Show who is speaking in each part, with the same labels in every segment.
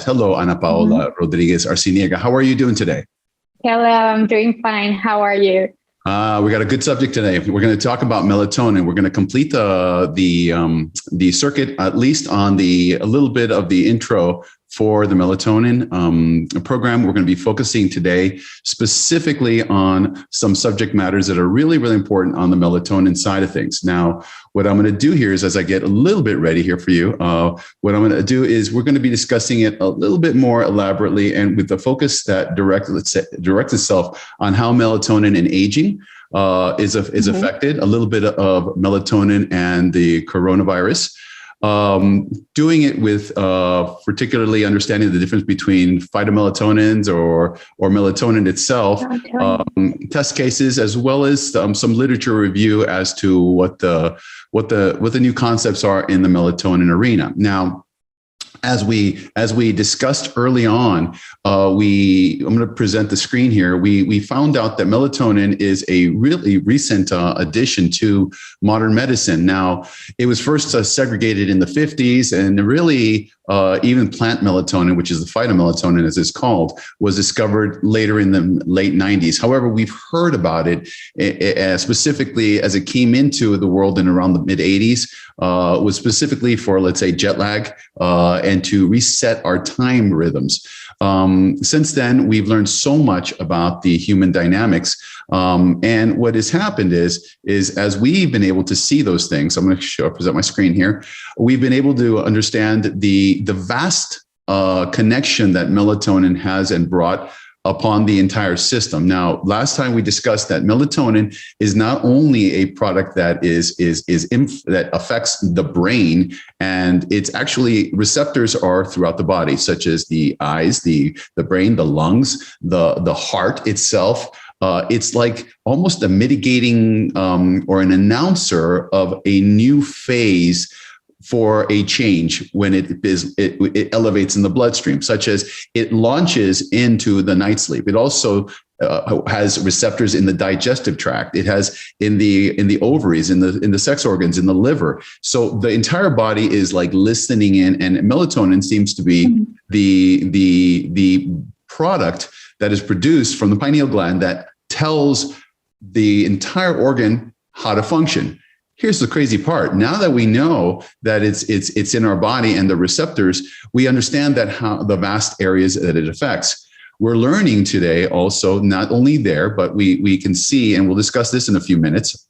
Speaker 1: Hello, Ana Paola Rodríguez Arciniega. How are you doing today?
Speaker 2: Hello, I'm doing fine. How are you?
Speaker 1: We got a good subject today. We're going to talk about melatonin. We're going to complete the circuit, at least on a little bit of the intro for the melatonin program. We're going to be focusing today specifically on some subject matters that are really, really important on the melatonin side of things. Now, what I'm going to do here is, as I get a little bit ready here for you, what I'm going to do is we're going to be discussing it a little bit more elaborately and with the focus that directs itself on how melatonin and aging is affected, a little bit of melatonin and the coronavirus. Doing it with particularly understanding the difference between phytomelatonins or melatonin itself, test cases, as well as some literature review as to what the new concepts are in the melatonin arena. Now, as we discussed early on, I'm going to present the screen here. We found out that melatonin is a really recent addition to modern medicine. Now, it was first segregated in the 50s, and really even plant melatonin, which is the phytomelatonin as it's called, was discovered later in the late 90s. However, we've heard about it specifically as it came into the world in around the mid 80s, was specifically for, let's say, jet lag and to reset our time rhythms. Since then, we've learned so much about the human dynamics. And what has happened is as we've been able to see those things, I'm going to present my screen here. We've been able to understand the vast connection that melatonin has and brought upon the entire system. Now, last time we discussed that melatonin is not only a product that that affects the brain, and it's actually receptors are throughout the body, such as the eyes, the brain, the lungs, the heart itself. It's like almost a mitigating or an announcer of a new phase for a change when it elevates in the bloodstream, such as it launches into the night sleep. It also has receptors in the digestive tract. It has in the ovaries, in the sex organs, in the liver. So the entire body is like listening in, and melatonin seems to be the product that is produced from the pineal gland that tells the entire organ how to function. Here's the crazy part. Now that we know that it's in our body and the receptors, we understand that how the vast areas that it affects. We're learning today also, not only there, but we can see, and we'll discuss this in a few minutes,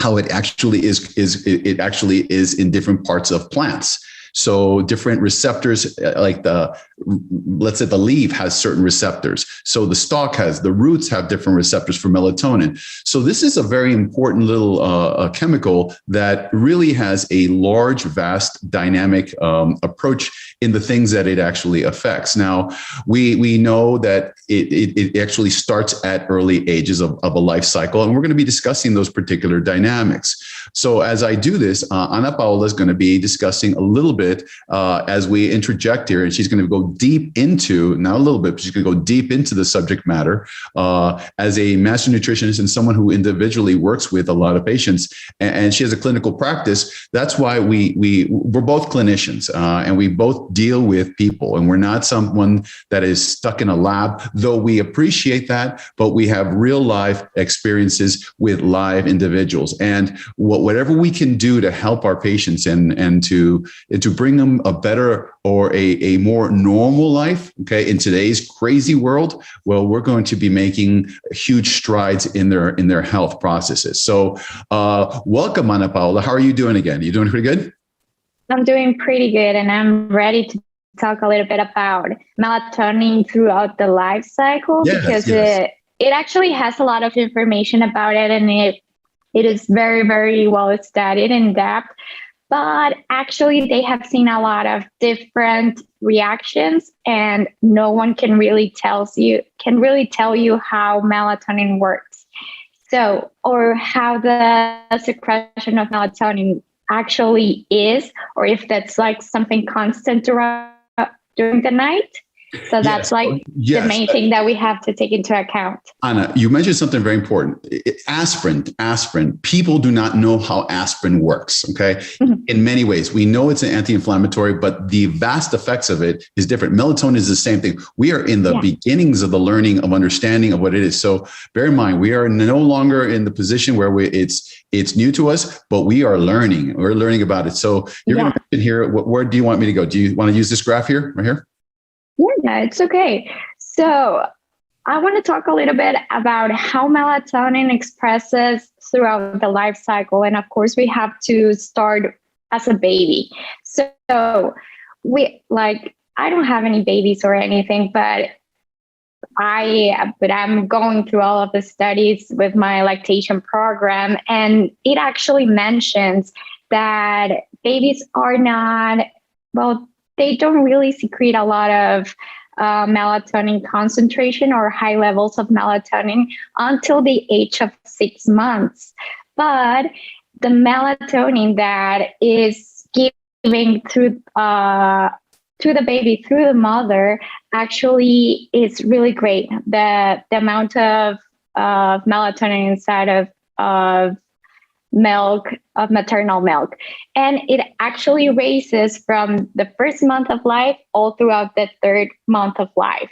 Speaker 1: how it actually is in different parts of plants. So different receptors, like let's say the leaf has certain receptors. So the stalk the roots have different receptors for melatonin. So this is a very important little chemical that really has a large, vast, dynamic approach in the things that it actually affects. Now, we know that it actually starts at early ages of a life cycle, and we're going to be discussing those particular dynamics. So as I do this, Ana Paola is going to be discussing a little bit as we interject here, and she's going to go deep into, not a little bit, but she's going to go deep into the subject matter as a master nutritionist and someone who individually works with a lot of patients, and she has a clinical practice. That's why we're both clinicians, and we both deal with people, and we're not someone that is stuck in a lab, though we appreciate that, but we have real life experiences with live individuals, and whatever we can do to help our patients and to bring them a better or a more normal life, okay, in today's crazy world, well, we're going to be making huge strides in their health processes. So welcome, Ana Paola. How are you doing again? You doing pretty good?
Speaker 2: I'm doing pretty good, and I'm ready to talk a little bit about melatonin throughout the life cycle, because it actually has a lot of information about it, and it is very, very well studied in depth. But actually, they have seen a lot of different reactions, and no one can really tell you how melatonin works. So, or how the secretion of melatonin actually is, or if that's like something constant during the night. So that's the main thing that we have to take into account.
Speaker 1: Anna, you mentioned something very important. Aspirin. People do not know how aspirin works, okay? Mm-hmm. In many ways, we know it's an anti-inflammatory, but the vast effects of it is different. Melatonin is the same thing. We are in the beginnings of the learning of understanding of what it is. So bear in mind, we are no longer in the position where it's new to us, but we are learning. We're learning about it. So you're going to mention here, where do you want me to go? Do you want to use this graph here, right here?
Speaker 2: Yeah, it's okay. So I want to talk a little bit about how melatonin expresses throughout the life cycle. And of course, we have to start as a baby. So I don't have any babies or anything, but I'm going through all of the studies with my lactation program. And it actually mentions that babies are not, they don't really secrete a lot of melatonin concentration or high levels of melatonin until the age of 6 months. But the melatonin that is given through to the baby through the mother actually is really great. The amount of melatonin inside of milk, of maternal milk. And it actually raises from the first month of life all throughout the 3rd month of life.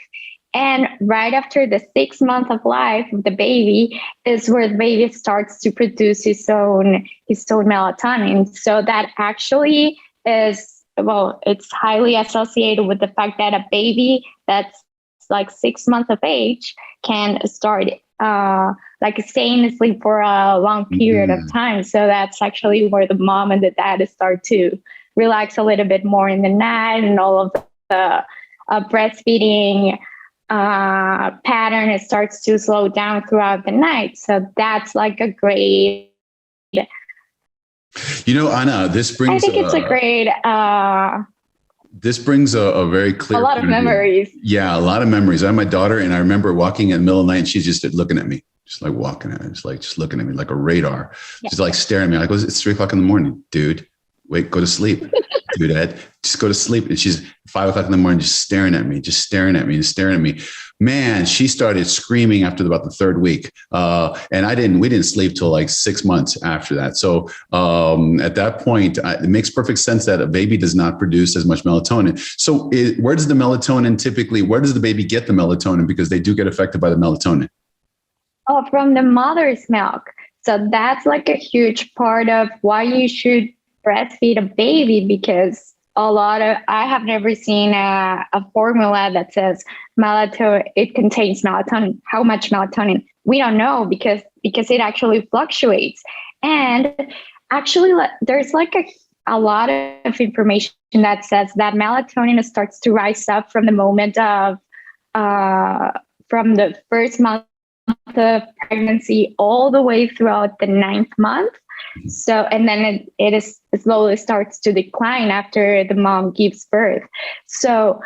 Speaker 2: And right after the 6th month of life of the baby is where the baby starts to produce his own melatonin. So that actually is, it's highly associated with the fact that a baby that's like 6 months of age can start staying asleep for a long period of time. So that's actually where the mom and the dad start to relax a little bit more in the night, and all of the breastfeeding pattern starts to slow down throughout the night. So that's like a great.
Speaker 1: Anna, this brings.
Speaker 2: I think it's a great.
Speaker 1: This brings a very clear.
Speaker 2: A lot of memories.
Speaker 1: Yeah, a lot of memories. I have my daughter, and I remember walking in the middle of the night, and she's just looking at me, just like walking at me, just looking at me like a radar. Yeah. She's like staring at me. Like, it's 3 o'clock in the morning, dude. Wait, go to sleep. Dude, Ed, just go to sleep. And she's 5 o'clock in the morning, just staring at me. Man, she started screaming after about the 3rd week. And we didn't sleep till like 6 months after that. So at that point, it makes perfect sense that a baby does not produce as much melatonin. So where does the baby get the melatonin? Because they do get affected by the melatonin.
Speaker 2: Oh, from the mother's milk. So that's like a huge part of why you should breastfeed a baby, because I have never seen a formula that says melatonin, it contains melatonin. How much melatonin? We don't know because it actually fluctuates. And actually there's like a lot of information that says that melatonin starts to rise up from the moment of, from the 1st month of pregnancy all the way throughout the 9th month. So, and then it slowly starts to decline after the mom gives birth. So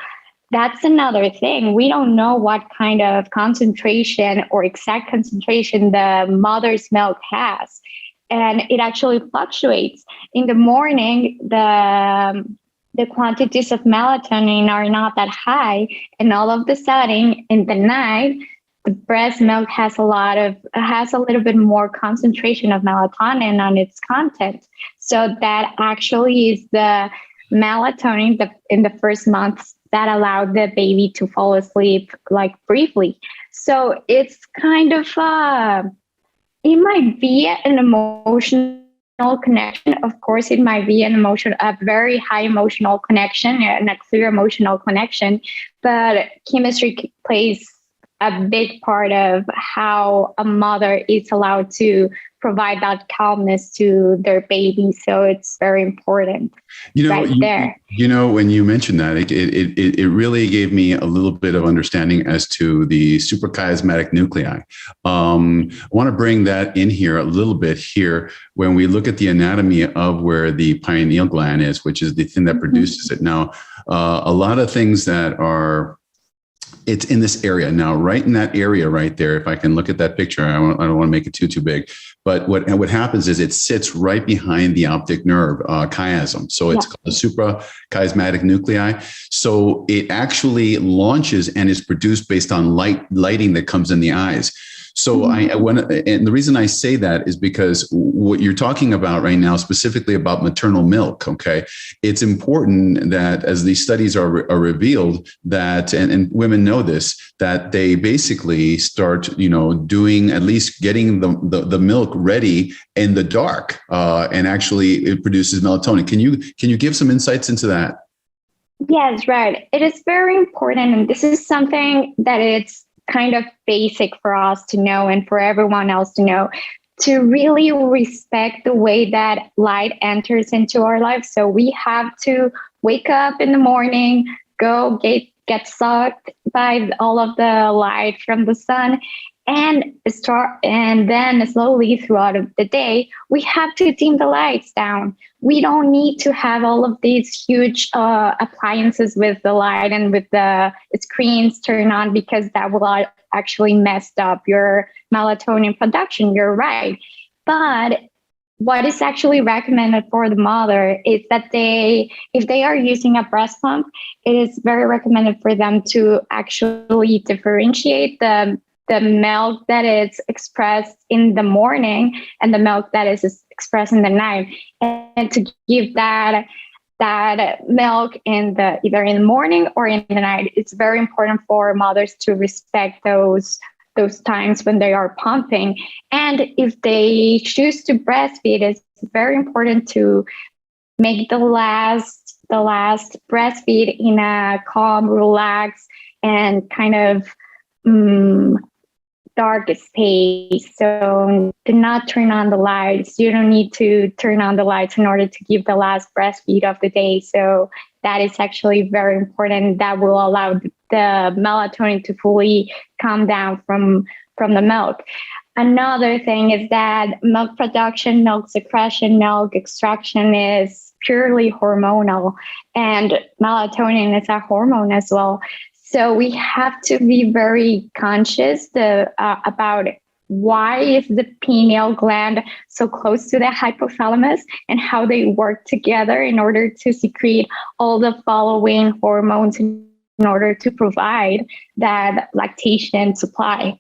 Speaker 2: that's another thing. We don't know what kind of concentration or exact concentration the mother's milk has. And it actually fluctuates. In the morning, the quantities of melatonin are not that high. And all of a sudden, in the night, the breast milk has a little bit more concentration of melatonin on its content. So that actually is the melatonin in the 1st month that allowed the baby to fall asleep like briefly. So it's kind of, it might be an emotional connection. Of course, it might be a very high emotional connection and a clear emotional connection, but chemistry plays a big part of how a mother is allowed to provide that calmness to their baby. So it's very important.
Speaker 1: When you mentioned that, it really gave me a little bit of understanding as to the suprachiasmatic nuclei. I want to bring that in here a little bit here when we look at the anatomy of where the pineal gland is, which is the thing that produces it. Now, a lot of things that are It's in this area now, right in that area right there. If I can look at that picture, I don't want to make it too big. But what happens is it sits right behind the optic nerve chiasm. So it's called the suprachiasmatic nuclei. So it actually launches and is produced based on lighting that comes in the eyes. So and the reason I say that is because what you're talking about right now, specifically about maternal milk, okay, it's important that as these studies are revealed that, and women know this, that they basically start, doing, at least getting the milk ready in the dark, and actually it produces melatonin. Can you give some insights into that?
Speaker 2: Yes, right. It is very important. And this is something that it's kind of basic for us to know and for everyone else to know, to really respect the way that light enters into our life. So we have to wake up in the morning, go get sucked by all of the light from the sun, and then slowly throughout the day, we have to dim the lights down. We don't need to have all of these huge appliances with the light and with the screens turned on, because that will actually mess up your melatonin production. You're right. But what is actually recommended for the mother is that if they are using a breast pump, it is very recommended for them to actually differentiate the milk that is expressed in the morning and the milk that is expressed in the night, and to give that milk either in the morning or in the night. It's very important for mothers to respect those times when they are pumping. And if they choose to breastfeed, it's very important to make the last breastfeed in a calm, relaxed, and kind of dark space. So do not turn on the lights. You don't need to turn on the lights in order to give the last breastfeed of the day. So that is actually very important. That will allow the melatonin to fully come down from the milk. Another thing is that milk production, milk secretion, milk extraction is purely hormonal, and melatonin is a hormone as well. So we have to be very conscious about why is the pineal gland so close to the hypothalamus, and how they work together in order to secrete all the following hormones in order to provide that lactation supply.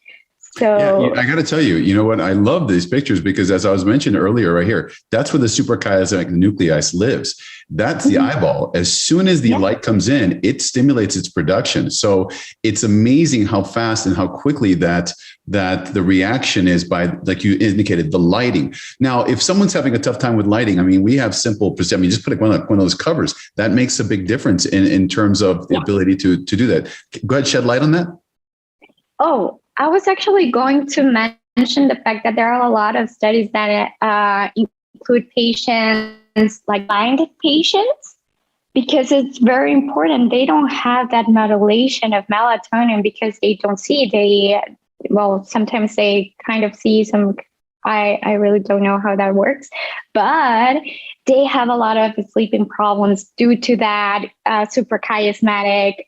Speaker 2: So
Speaker 1: I got to tell you, you know what? I love these pictures because, as I was mentioned earlier, right here, that's where the suprachiasmatic nucleus lives. That's the eyeball. As soon as the light comes in, it stimulates its production. So it's amazing how fast and how quickly that the reaction is by, like you indicated, the lighting. Now, if someone's having a tough time with lighting, I mean, we have simple, just put one of those covers. That makes a big difference in terms of the ability to do that. Go ahead, shed light on that.
Speaker 2: Oh, I was actually going to mention the fact that there are a lot of studies that include patients, like blinded patients, because it's very important. They don't have that modulation of melatonin because they don't see. Sometimes they kind of see some. I really don't know how that works, but they have a lot of sleeping problems due to that suprachiasmatic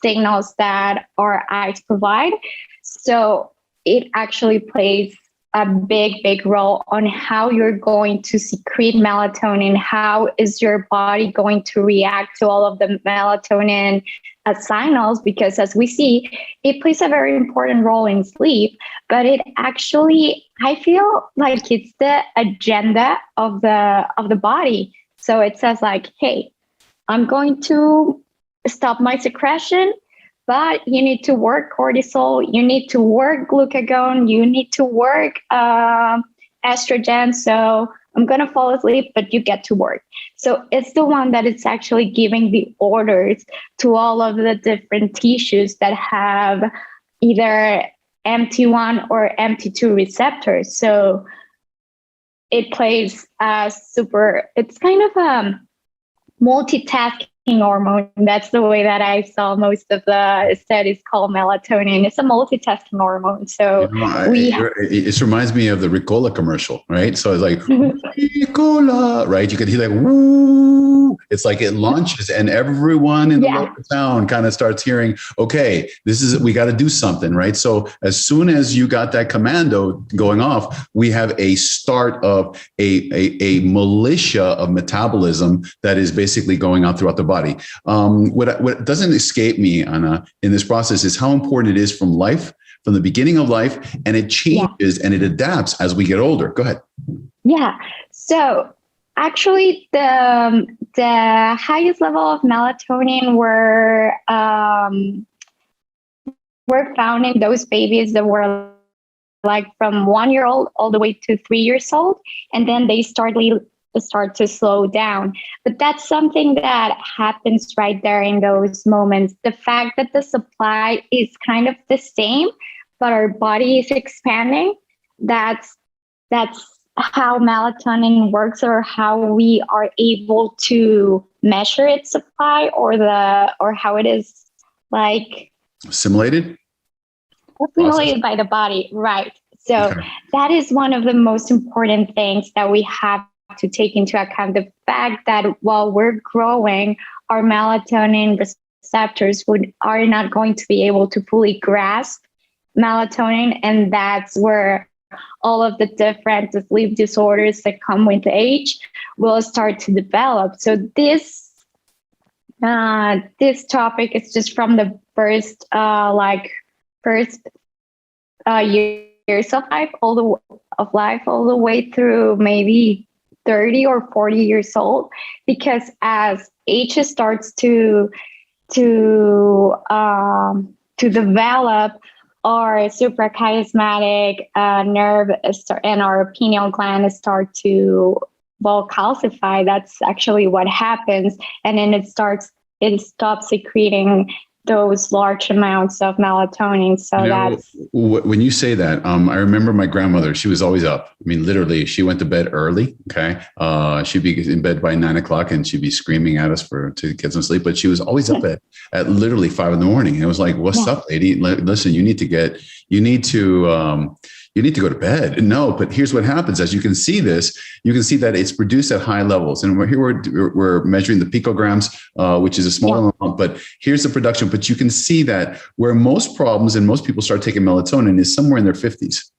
Speaker 2: signals that our eyes provide. So it actually plays a big role on how you're going to secrete melatonin. How is your body going to react to all of the melatonin signals? Because as we see, it plays a very important role in sleep, but it actually, I feel like it's the agenda of the body. So it says like, hey, I'm going to stop my secretion, but you need to work cortisol, you need to work glucagon, you need to work estrogen. So I'm going to fall asleep, but you get to work. So it's the one that is actually giving the orders to all of the different tissues that have either MT1 or MT2 receptors. So it plays it's kind of a multitasking hormone. That's the way that I saw most of the studies called melatonin. It's a multitasking hormone. So
Speaker 1: it reminds me of the Ricola commercial, right? So it's like Ricola, right? You could hear like woo. It's like it launches, and everyone in the local town kind of starts hearing, okay, we got to do something, right? So as soon as you got that commando going off, we have a start of a militia of metabolism that is basically going out throughout the body. What doesn't escape me, Anna, in this process is how important it is from the beginning of life, and it changes and it adapts as we get older. Go ahead.
Speaker 2: Yeah. So actually, the highest level of melatonin were found in those babies that were like from 1 year old all the way to 3 years old, and then they start to slow down. But that's something that happens right there in those moments. The fact that the supply is kind of the same, but our body is expanding, that's how melatonin works, or how we are able to measure its supply, or how it is like
Speaker 1: assimilated
Speaker 2: by the body, right? So that is one of the most important things that we have to take into account, the fact that while we're growing, our melatonin receptors are not going to be able to fully grasp melatonin, and that's where all of the different sleep disorders that come with age will start to develop. So this topic is just from the first years of life, all the way through maybe 30 or 40 years old, because as age starts to develop, our suprachiasmatic nerve and our pineal gland start to calcify. That's actually what happens, and then it stops secreting those large amounts of melatonin. So
Speaker 1: when you say that, I remember my grandmother, she was always up. I mean, literally, she went to bed early. Okay. She'd be in bed by 9 o'clock and she'd be screaming at us to get some sleep, but she was always up at literally 5 a.m. And it was like, what's up, lady? Listen, you need to go to bed. No, but here's what happens. As you can see you can see that it's produced at high levels. And we're measuring the picograms, which is a smaller amount, but here's the production. But you can see that where most problems and most people start taking melatonin is somewhere in their 50s.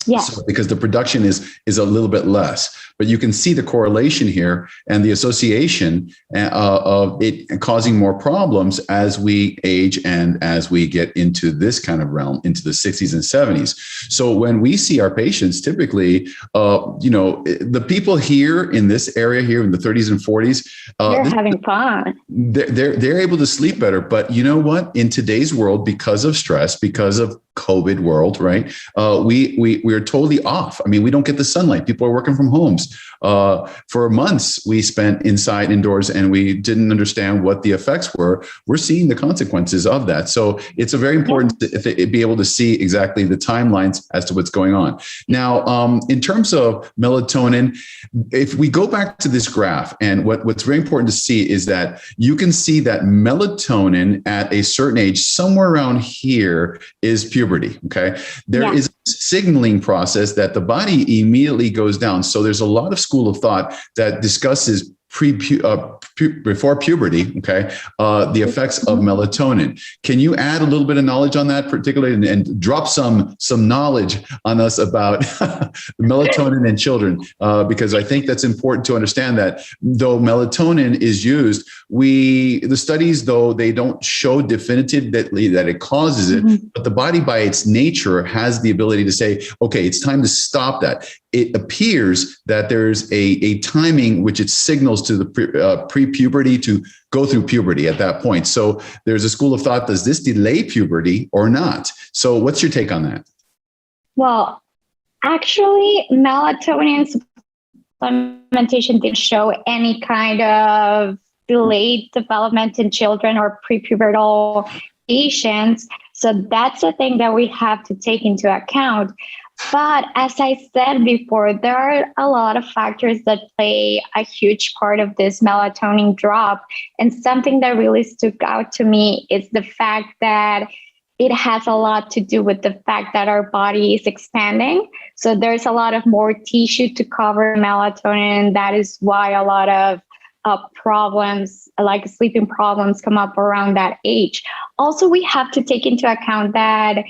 Speaker 1: Yeah. So, because the production is a little bit less, but you can see the correlation here and the association of it causing more problems as we age and as we get into this kind of realm, into the 60s and 70s. So when we see our patients, typically, the people here in this area here in the 30s and 40s,
Speaker 2: they're having fun.
Speaker 1: They're able to sleep better. But you know what? In today's world, because of stress, because of COVID world, right? We're totally off. I mean, we don't get the sunlight. People are working from homes. For months, we spent indoors, and we didn't understand what the effects were. We're seeing the consequences of that. So it's a very important to be able to see exactly the timelines as to what's going on. Now, in terms of melatonin, if we go back to this graph, and what's very important to see is that you can see that melatonin at a certain age, somewhere around here, is puberty. Okay. There is a signaling process that the body immediately goes down. So there's a lot of school of thought that discusses before puberty, the effects of melatonin. Can you add a little bit of knowledge on that, particularly, and drop some knowledge on us about melatonin in children? Because I think that's important to understand that though melatonin is used, the studies, though they don't show definitively that it causes it, but the body by its nature has the ability to say, okay, it's time to stop that. It appears that there's a timing which it signals to the pre-puberty to go through puberty at that point. So there's a school of thought, does this delay puberty or not? So what's your take on that?
Speaker 2: Well, actually, melatonin supplementation didn't show any kind of delayed development in children or prepubertal patients. So that's the thing that we have to take into account. But as I said before, there are a lot of factors that play a huge part of this melatonin drop. And something that really stuck out to me is the fact that it has a lot to do with the fact that our body is expanding. So there's a lot of more tissue to cover melatonin. That is why a lot of problems like sleeping problems come up around that age. Also, we have to take into account that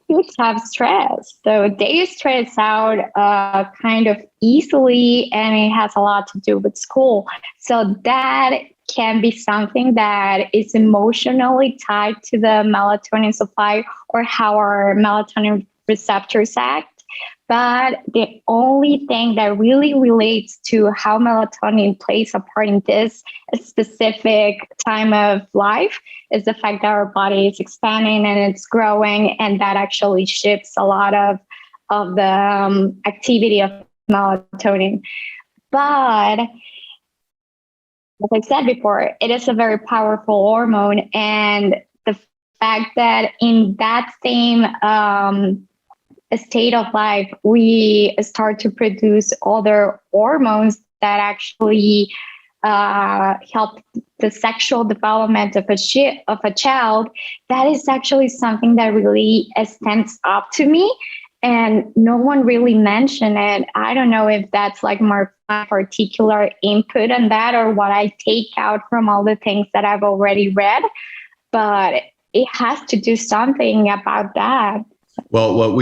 Speaker 2: kids have stress. So they stress out kind of easily, and it has a lot to do with school. So that can be something that is emotionally tied to the melatonin supply or how our melatonin receptors act. But the only thing that really relates to how melatonin plays a part in this specific time of life is the fact that our body is expanding and it's growing, and that actually shifts a lot of the activity of melatonin. But as I said before, it is a very powerful hormone, and the fact that in that same state of life, we start to produce other hormones that actually help the sexual development of a child. That is actually something that really stands up to me, and no one really mentioned it. I don't know if that's like more particular input on that or what I take out from all the things that I've already read, but it has to do something about that.
Speaker 1: Well, what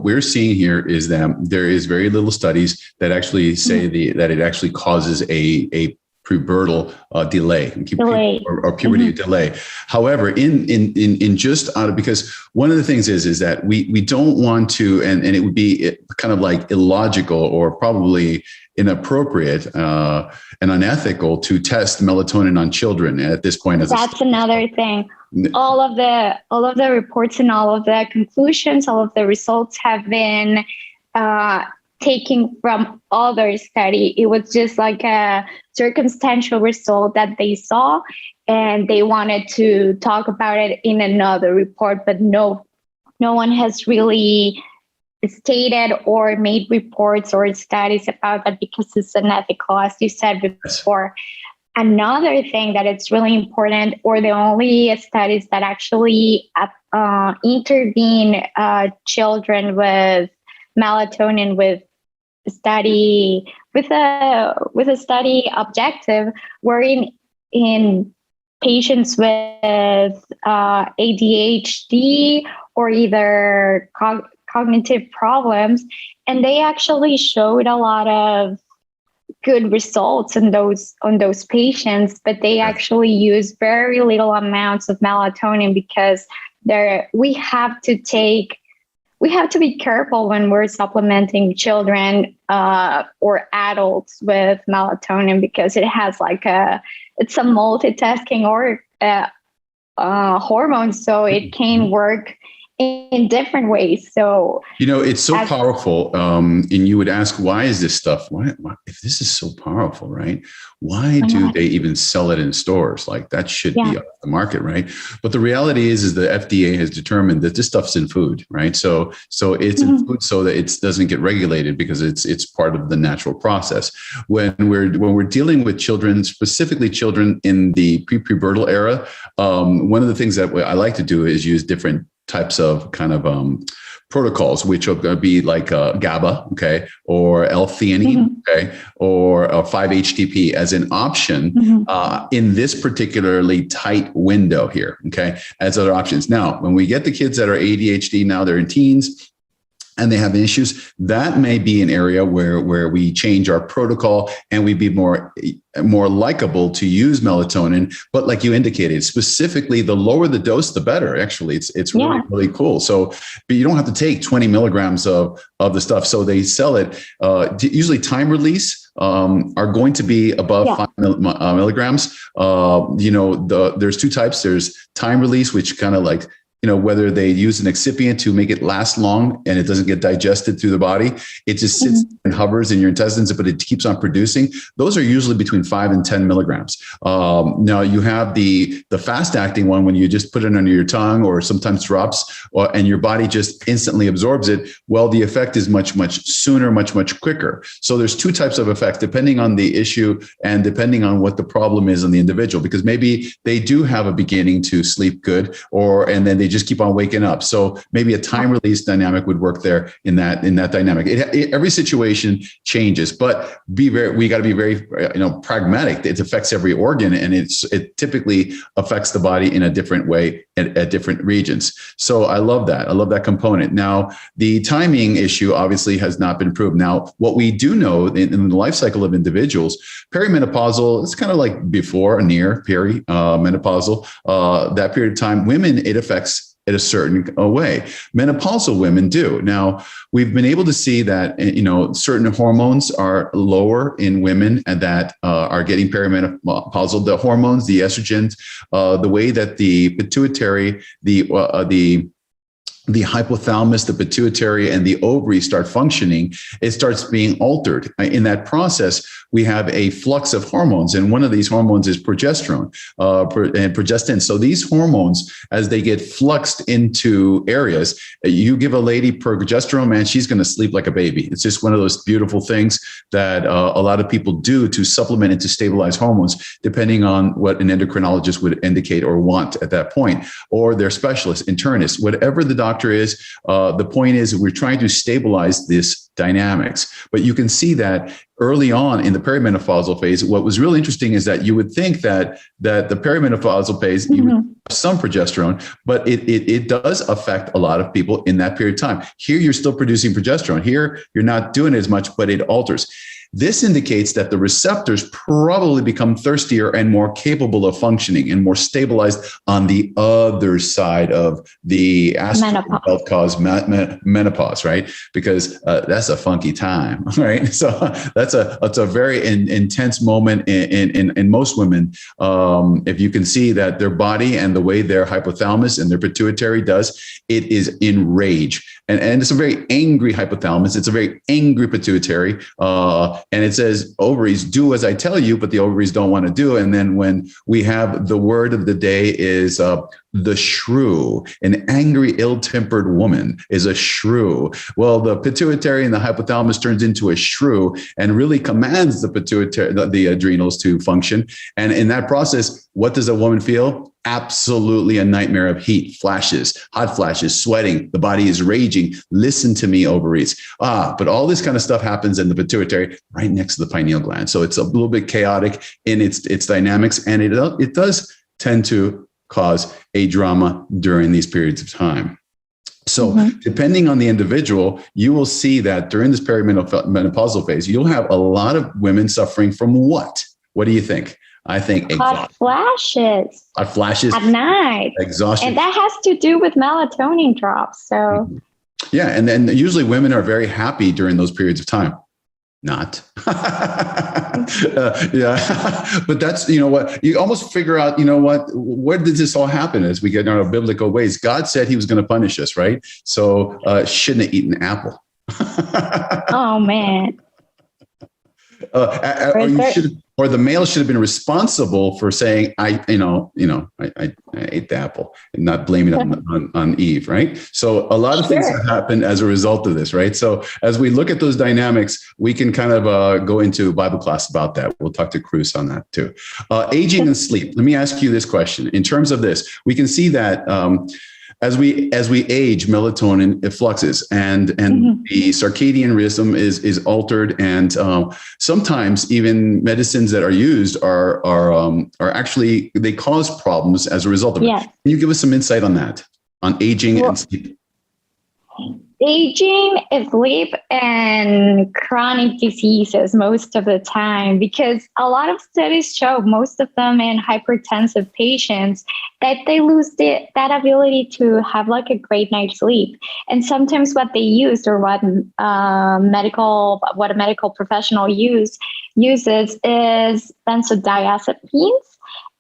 Speaker 1: we're seeing here is that there is very little studies that actually say that it actually causes a pubertal delay or puberty delay. However, in just out of, because one of the things is that we don't want to, and it would be kind of like illogical or probably inappropriate and unethical to test melatonin on children at this point.
Speaker 2: That's another thing. All of the reports and all of the conclusions, all of the results have been taken from other study. It was just like a circumstantial result that they saw, and they wanted to talk about it in another report, but no one has really stated or made reports or studies about that because it's unethical, as you said before. Another thing that it's really important, or the only studies that actually intervene children with melatonin with a study objective, were in patients with ADHD or either cognitive problems, and they actually showed a lot of good results on those patients, but they actually use very little amounts of melatonin because we have to be careful when we're supplementing children or adults with melatonin, because it has it's a multitasking or hormone, so it can work in different ways. So,
Speaker 1: it's so powerful. And you would ask, why is this stuff? Why, if this is so powerful, right? Why do they even sell it in stores? Like, that should be off the market, right? But the reality is the FDA has determined that this stuff's in food, right? So it's in food so that it doesn't get regulated because it's part of the natural process. When we're dealing with children, specifically children in the prepubertal era, one of the things that I like to do is use different types of kind of protocols, which are going to be like GABA, okay, or L-theanine, okay, or 5-HTP as an option in this particularly tight window here, okay, as other options. Now, when we get the kids that are ADHD, now they're in teens, and they have issues, that may be an area where we change our protocol and we be more likable to use melatonin. But like you indicated, specifically, the lower the dose, the better. Actually, it's really, really cool. So, but you don't have to take 20 milligrams of the stuff. So they sell it. Usually time release are going to be above 5 milligrams. There's two types. There's time release, which kind of like whether they use an excipient to make it last long and it doesn't get digested through the body, it just sits and hovers in your intestines, but it keeps on producing. Those are usually between 5 and 10 milligrams. Now you have the fast acting one when you just put it under your tongue or sometimes drops, and your body just instantly absorbs it. Well, the effect is much, much sooner, much, much quicker. So there's two types of effects depending on the issue and depending on what the problem is in the individual, because maybe they do have a beginning to sleep good, and then they just keep on waking up. So maybe a time release dynamic would work there in that dynamic. Every situation changes, but we got to be very pragmatic. It affects every organ, and it typically affects the body in a different way at different regions. So I love that. I love that component. Now, the timing issue obviously has not been proved. Now, what we do know in the life cycle of individuals, perimenopausal, it's kind of like before, near, menopausal, that period of time, women, it affects in a certain way. Menopausal women do. Now, we've been able to see that, certain hormones are lower in women and that are getting perimenopausal. The hormones, the estrogens, the way that the pituitary, the hypothalamus, the pituitary, and the ovary start functioning, it starts being altered. In that process, we have a flux of hormones, and one of these hormones is progesterone and progestin. So these hormones, as they get fluxed into areas, you give a lady progesterone, man, she's going to sleep like a baby. It's just one of those beautiful things that a lot of people do to supplement and to stabilize hormones, depending on what an endocrinologist would indicate or want at that point, or their specialist, internist, whatever the doctor is. The point is we're trying to stabilize this dynamics, but you can see that early on in the perimenopausal phase. What was really interesting is that you would think that the perimenopausal phase, you would have some progesterone, but it does affect a lot of people in that period of time. Here, you're still producing progesterone. Here, you're not doing as much, but it alters. This indicates that the receptors probably become thirstier and more capable of functioning and more stabilized on the other side of the aspect of cause menopause, right? Because that's a funky time, right? So that's a very intense moment in most women. If you can see that their body and the way their hypothalamus and their pituitary does, it is in rage. And it's a very angry hypothalamus. It's a very angry pituitary. And it says ovaries, do as I tell you, but the ovaries don't want to do. And then when we have the word of the day is the shrew, an angry, ill-tempered woman is a shrew. Well, the pituitary and the hypothalamus turns into a shrew and really commands the pituitary, the adrenals to function. And in that process, what does a woman feel? Absolutely a nightmare of heat, flashes, hot flashes, sweating. The body is raging. Listen to me, ovaries. But all this kind of stuff happens in the pituitary right next to the pineal gland. So it's a little bit chaotic in its dynamics, and it does tend to cause a drama during these periods of time. So depending on the individual, you will see that during this perimenopausal phase, you'll have a lot of women suffering from what? What do you think? I think
Speaker 2: hot flashes.
Speaker 1: Hot flashes
Speaker 2: at night.
Speaker 1: Exhaustion.
Speaker 2: And that has to do with melatonin drops. So
Speaker 1: yeah, and then usually women are very happy during those periods of time. Not. Yeah. But that's, what you almost figure out, where did this all happen as we get in our biblical ways? God said he was going to punish us, right? So shouldn't have eaten apple.
Speaker 2: Oh, man.
Speaker 1: Or the male should have been responsible for saying, I ate the apple and not blaming it on Eve, right? So a lot of things have happened as a result of this, right? So as we look at those dynamics, we can kind of go into Bible class about that. We'll talk to Cruz on that too. Aging and sleep. Let me ask you this question. In terms of this, we can see that as we age, melatonin, it fluxes and the circadian rhythm is altered, and sometimes even medicines that are used are actually, they cause problems as a result of it. Can you give us some insight on that, on aging and sleep?
Speaker 2: Aging, sleep, and chronic diseases most of the time, because a lot of studies show, most of them in hypertensive patients, that they lose that ability to have like a great night's sleep. And sometimes what they use, or what a medical professional uses is benzodiazepines.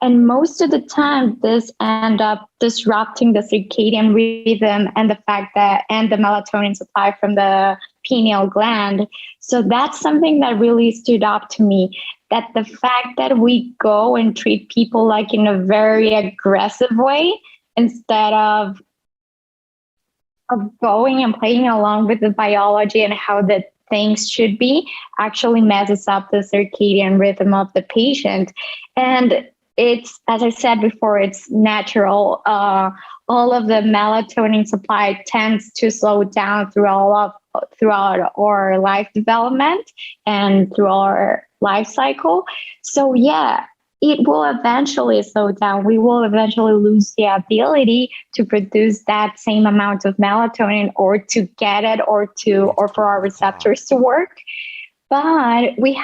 Speaker 2: And most of the time, this end up disrupting the circadian rhythm and the fact that, and the melatonin supply from the pineal gland. So that's something that really stood out to me, that the fact that we go and treat people like in a very aggressive way instead of going and playing along with the biology and how the things should be, actually messes up the circadian rhythm of the patient. And it's, as I said before, it's natural. All of the melatonin supply tends to slow down throughout our life development and through our life cycle. So yeah, it will eventually slow down. We will eventually lose the ability to produce that same amount of melatonin, or to get it, or for our receptors to work. But we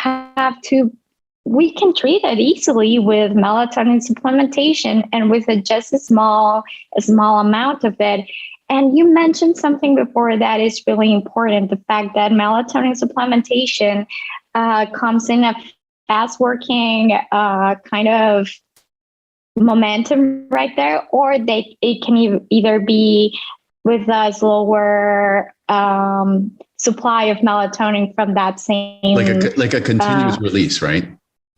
Speaker 2: can treat it easily with melatonin supplementation, and with just a small amount of it. And you mentioned something before that is really important, the fact that melatonin supplementation comes in a fast working kind of momentum right there, or it can either be with a slower supply of melatonin from that same,
Speaker 1: like a continuous release, right?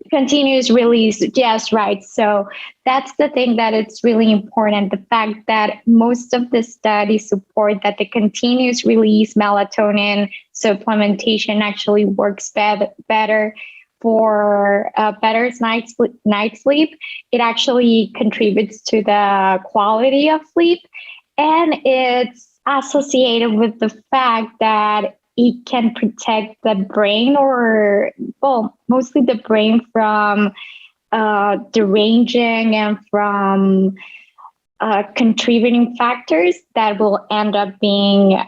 Speaker 2: Continuous release, yes, right. So that's the thing that it's really important. The fact that most of the studies support that the continuous release melatonin supplementation actually works better for better night sleep. It actually contributes to the quality of sleep, and it's associated with the fact that it can protect the brain, or mostly the brain, from deranging and from contributing factors that will end up being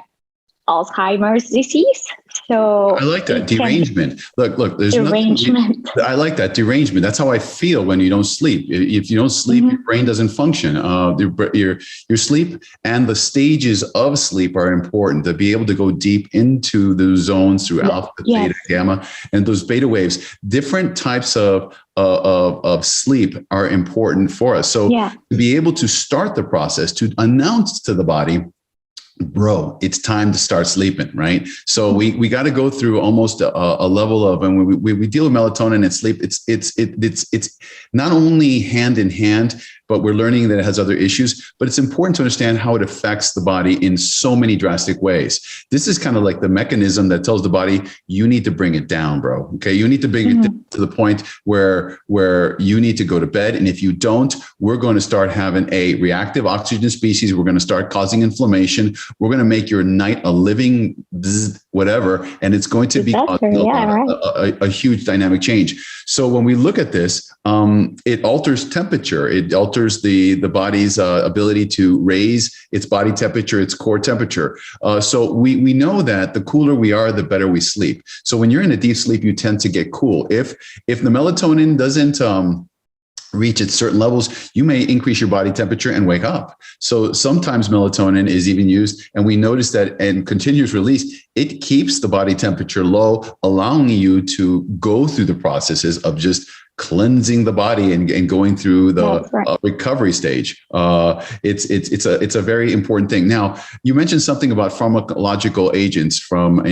Speaker 2: Alzheimer's disease. So
Speaker 1: I like that derangement. Look, there's
Speaker 2: derangement.
Speaker 1: I like that derangement. That's how I feel when you don't sleep. If you don't sleep, your brain doesn't function. Your sleep and the stages of sleep are important to be able to go deep into those zones through alpha, theta, gamma, and those beta waves. Different types of sleep are important for us. So to be able to start the process, to announce to the body, bro, it's time to start sleeping, right? So we got to go through almost a level of, and when we deal with melatonin and sleep, it's not only hand in hand, but we're learning that it has other issues, but it's important to understand how it affects the body in so many drastic ways. This is kind of like the mechanism that tells the body, you need to bring it down, bro. Okay. You need to bring it to the point where you need to go to bed. And if you don't, we're going to start having a reactive oxygen species. We're going to start causing inflammation. We're going to make your night a living whatever, and it's going to be a huge dynamic change. So when we look at this, it alters temperature. It alters the body's ability to raise its body temperature, its core temperature. So we know that the cooler we are, the better we sleep. So when you're in a deep sleep, you tend to get cool. If the melatonin doesn't reach at certain levels, you may increase your body temperature and wake up. So sometimes melatonin is even used, and we notice that in continuous release, it keeps the body temperature low, allowing you to go through the processes of just cleansing the body and going through the recovery stage. It's a very important thing. Now, you mentioned something about pharmacological agents from,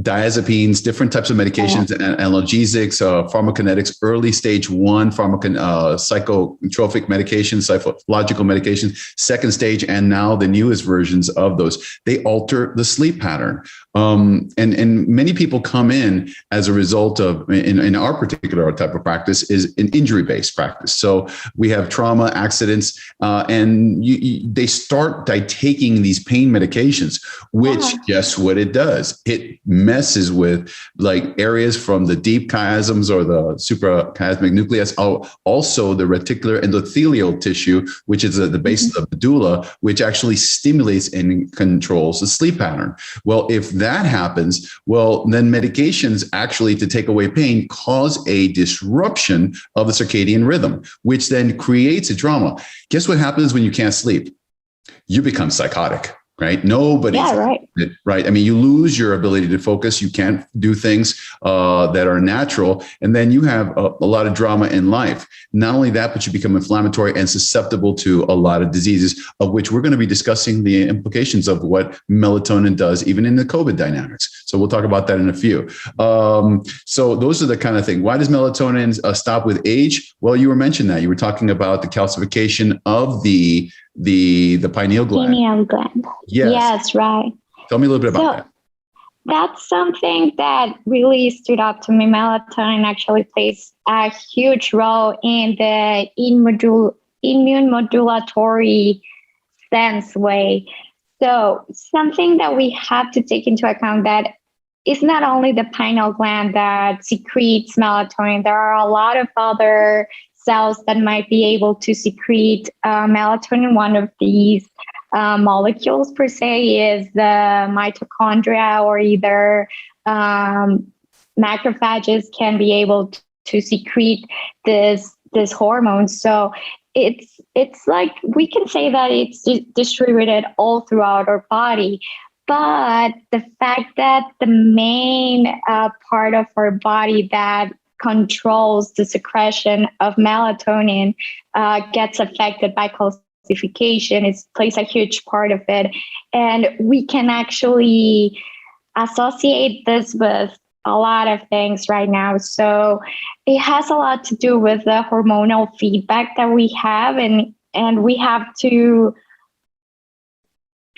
Speaker 1: diazepines, different types of medications, analgesics, pharmacokinetics, early stage 1, psychotropic medications, psychological medications, second stage, and now the newest versions of those. They alter the sleep pattern. And many people come in as a result of, in our particular type of practice, is an injury-based practice. So we have trauma, accidents, and they start by taking these pain medications, which guess what it does? It messes with like areas from the deep chiasms or the suprachiasmatic nucleus, also the reticular endothelial tissue, which is at the base of the medulla, which actually stimulates and controls the sleep pattern. Well, if that happens, then medications actually to take away pain cause a disruption of the circadian rhythm, which then creates a trauma. Guess what happens when you can't sleep? You become psychotic. right? Nobody.
Speaker 2: Yeah, right.
Speaker 1: Right. I mean, you lose your ability to focus. You can't do things that are natural. And then you have a lot of drama in life. Not only that, but you become inflammatory and susceptible to a lot of diseases, of which we're going to be discussing the implications of what melatonin does, even in the COVID dynamics. So we'll talk about that in a few. So those are the kind of thing. Why does melatonin stop with age? Well, you were mentioning that. You were talking about the calcification of the pineal gland.
Speaker 2: Pineal gland. Yes, right.
Speaker 1: Tell me a little bit about that.
Speaker 2: That's something that really stood out to me. Melatonin actually plays a huge role in the immune modulatory sense way. So something that we have to take into account that it's not only the pineal gland that secretes melatonin. There are a lot of other cells that might be able to secrete melatonin. One of these molecules per se is the mitochondria, or either macrophages can be able to secrete this hormone. So it's like we can say that it's distributed all throughout our body. But the fact that the main part of our body that controls the secretion of melatonin gets affected by calcification, it plays a huge part of it. And we can actually associate this with a lot of things right now. So it has a lot to do with the hormonal feedback that we have, and we have to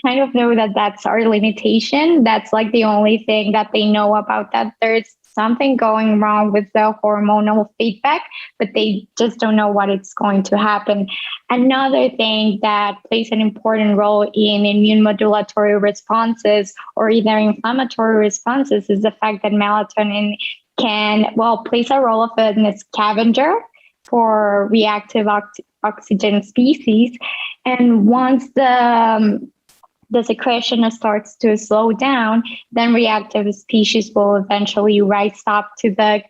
Speaker 2: kind of know that that's our limitation. That's like the only thing that they know about that. There's something going wrong with the hormonal feedback, but they just don't know what it's going to happen. Another thing that plays an important role in immune modulatory responses or either inflammatory responses is the fact that melatonin plays a role of a scavenger for reactive oxygen species. And once the secretion starts to slow down, then reactive species will eventually rise up to the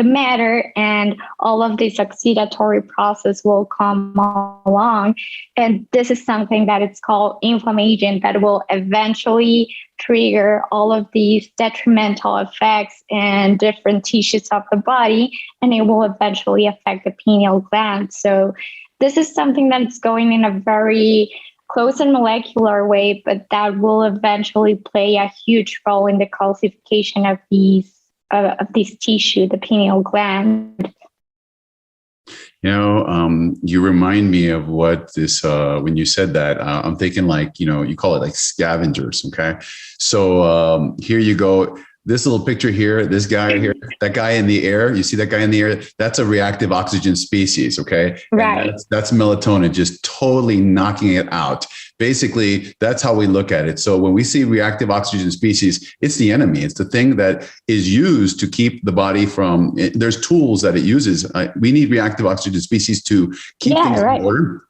Speaker 2: matter, and all of this oxidatory process will come along. And this is something that it's called inflammation that will eventually trigger all of these detrimental effects in different tissues of the body, and it will eventually affect the pineal gland. So this is something that's going in a very close and molecular way, but that will eventually play a huge role in the calcification of this tissue, the pineal gland.
Speaker 1: You remind me of what this, when you said that, I'm thinking like, you call it like scavengers. Okay. So here you go. This little picture here, this guy here, that guy in the air, you see that guy in the air? That's a reactive oxygen species, okay?
Speaker 2: Right.
Speaker 1: That's melatonin just totally knocking it out. Basically, that's how we look at it. So when we see reactive oxygen species, it's the enemy. It's the thing that is used to keep the body from, there's tools that it uses. We need reactive oxygen species to keep things in order.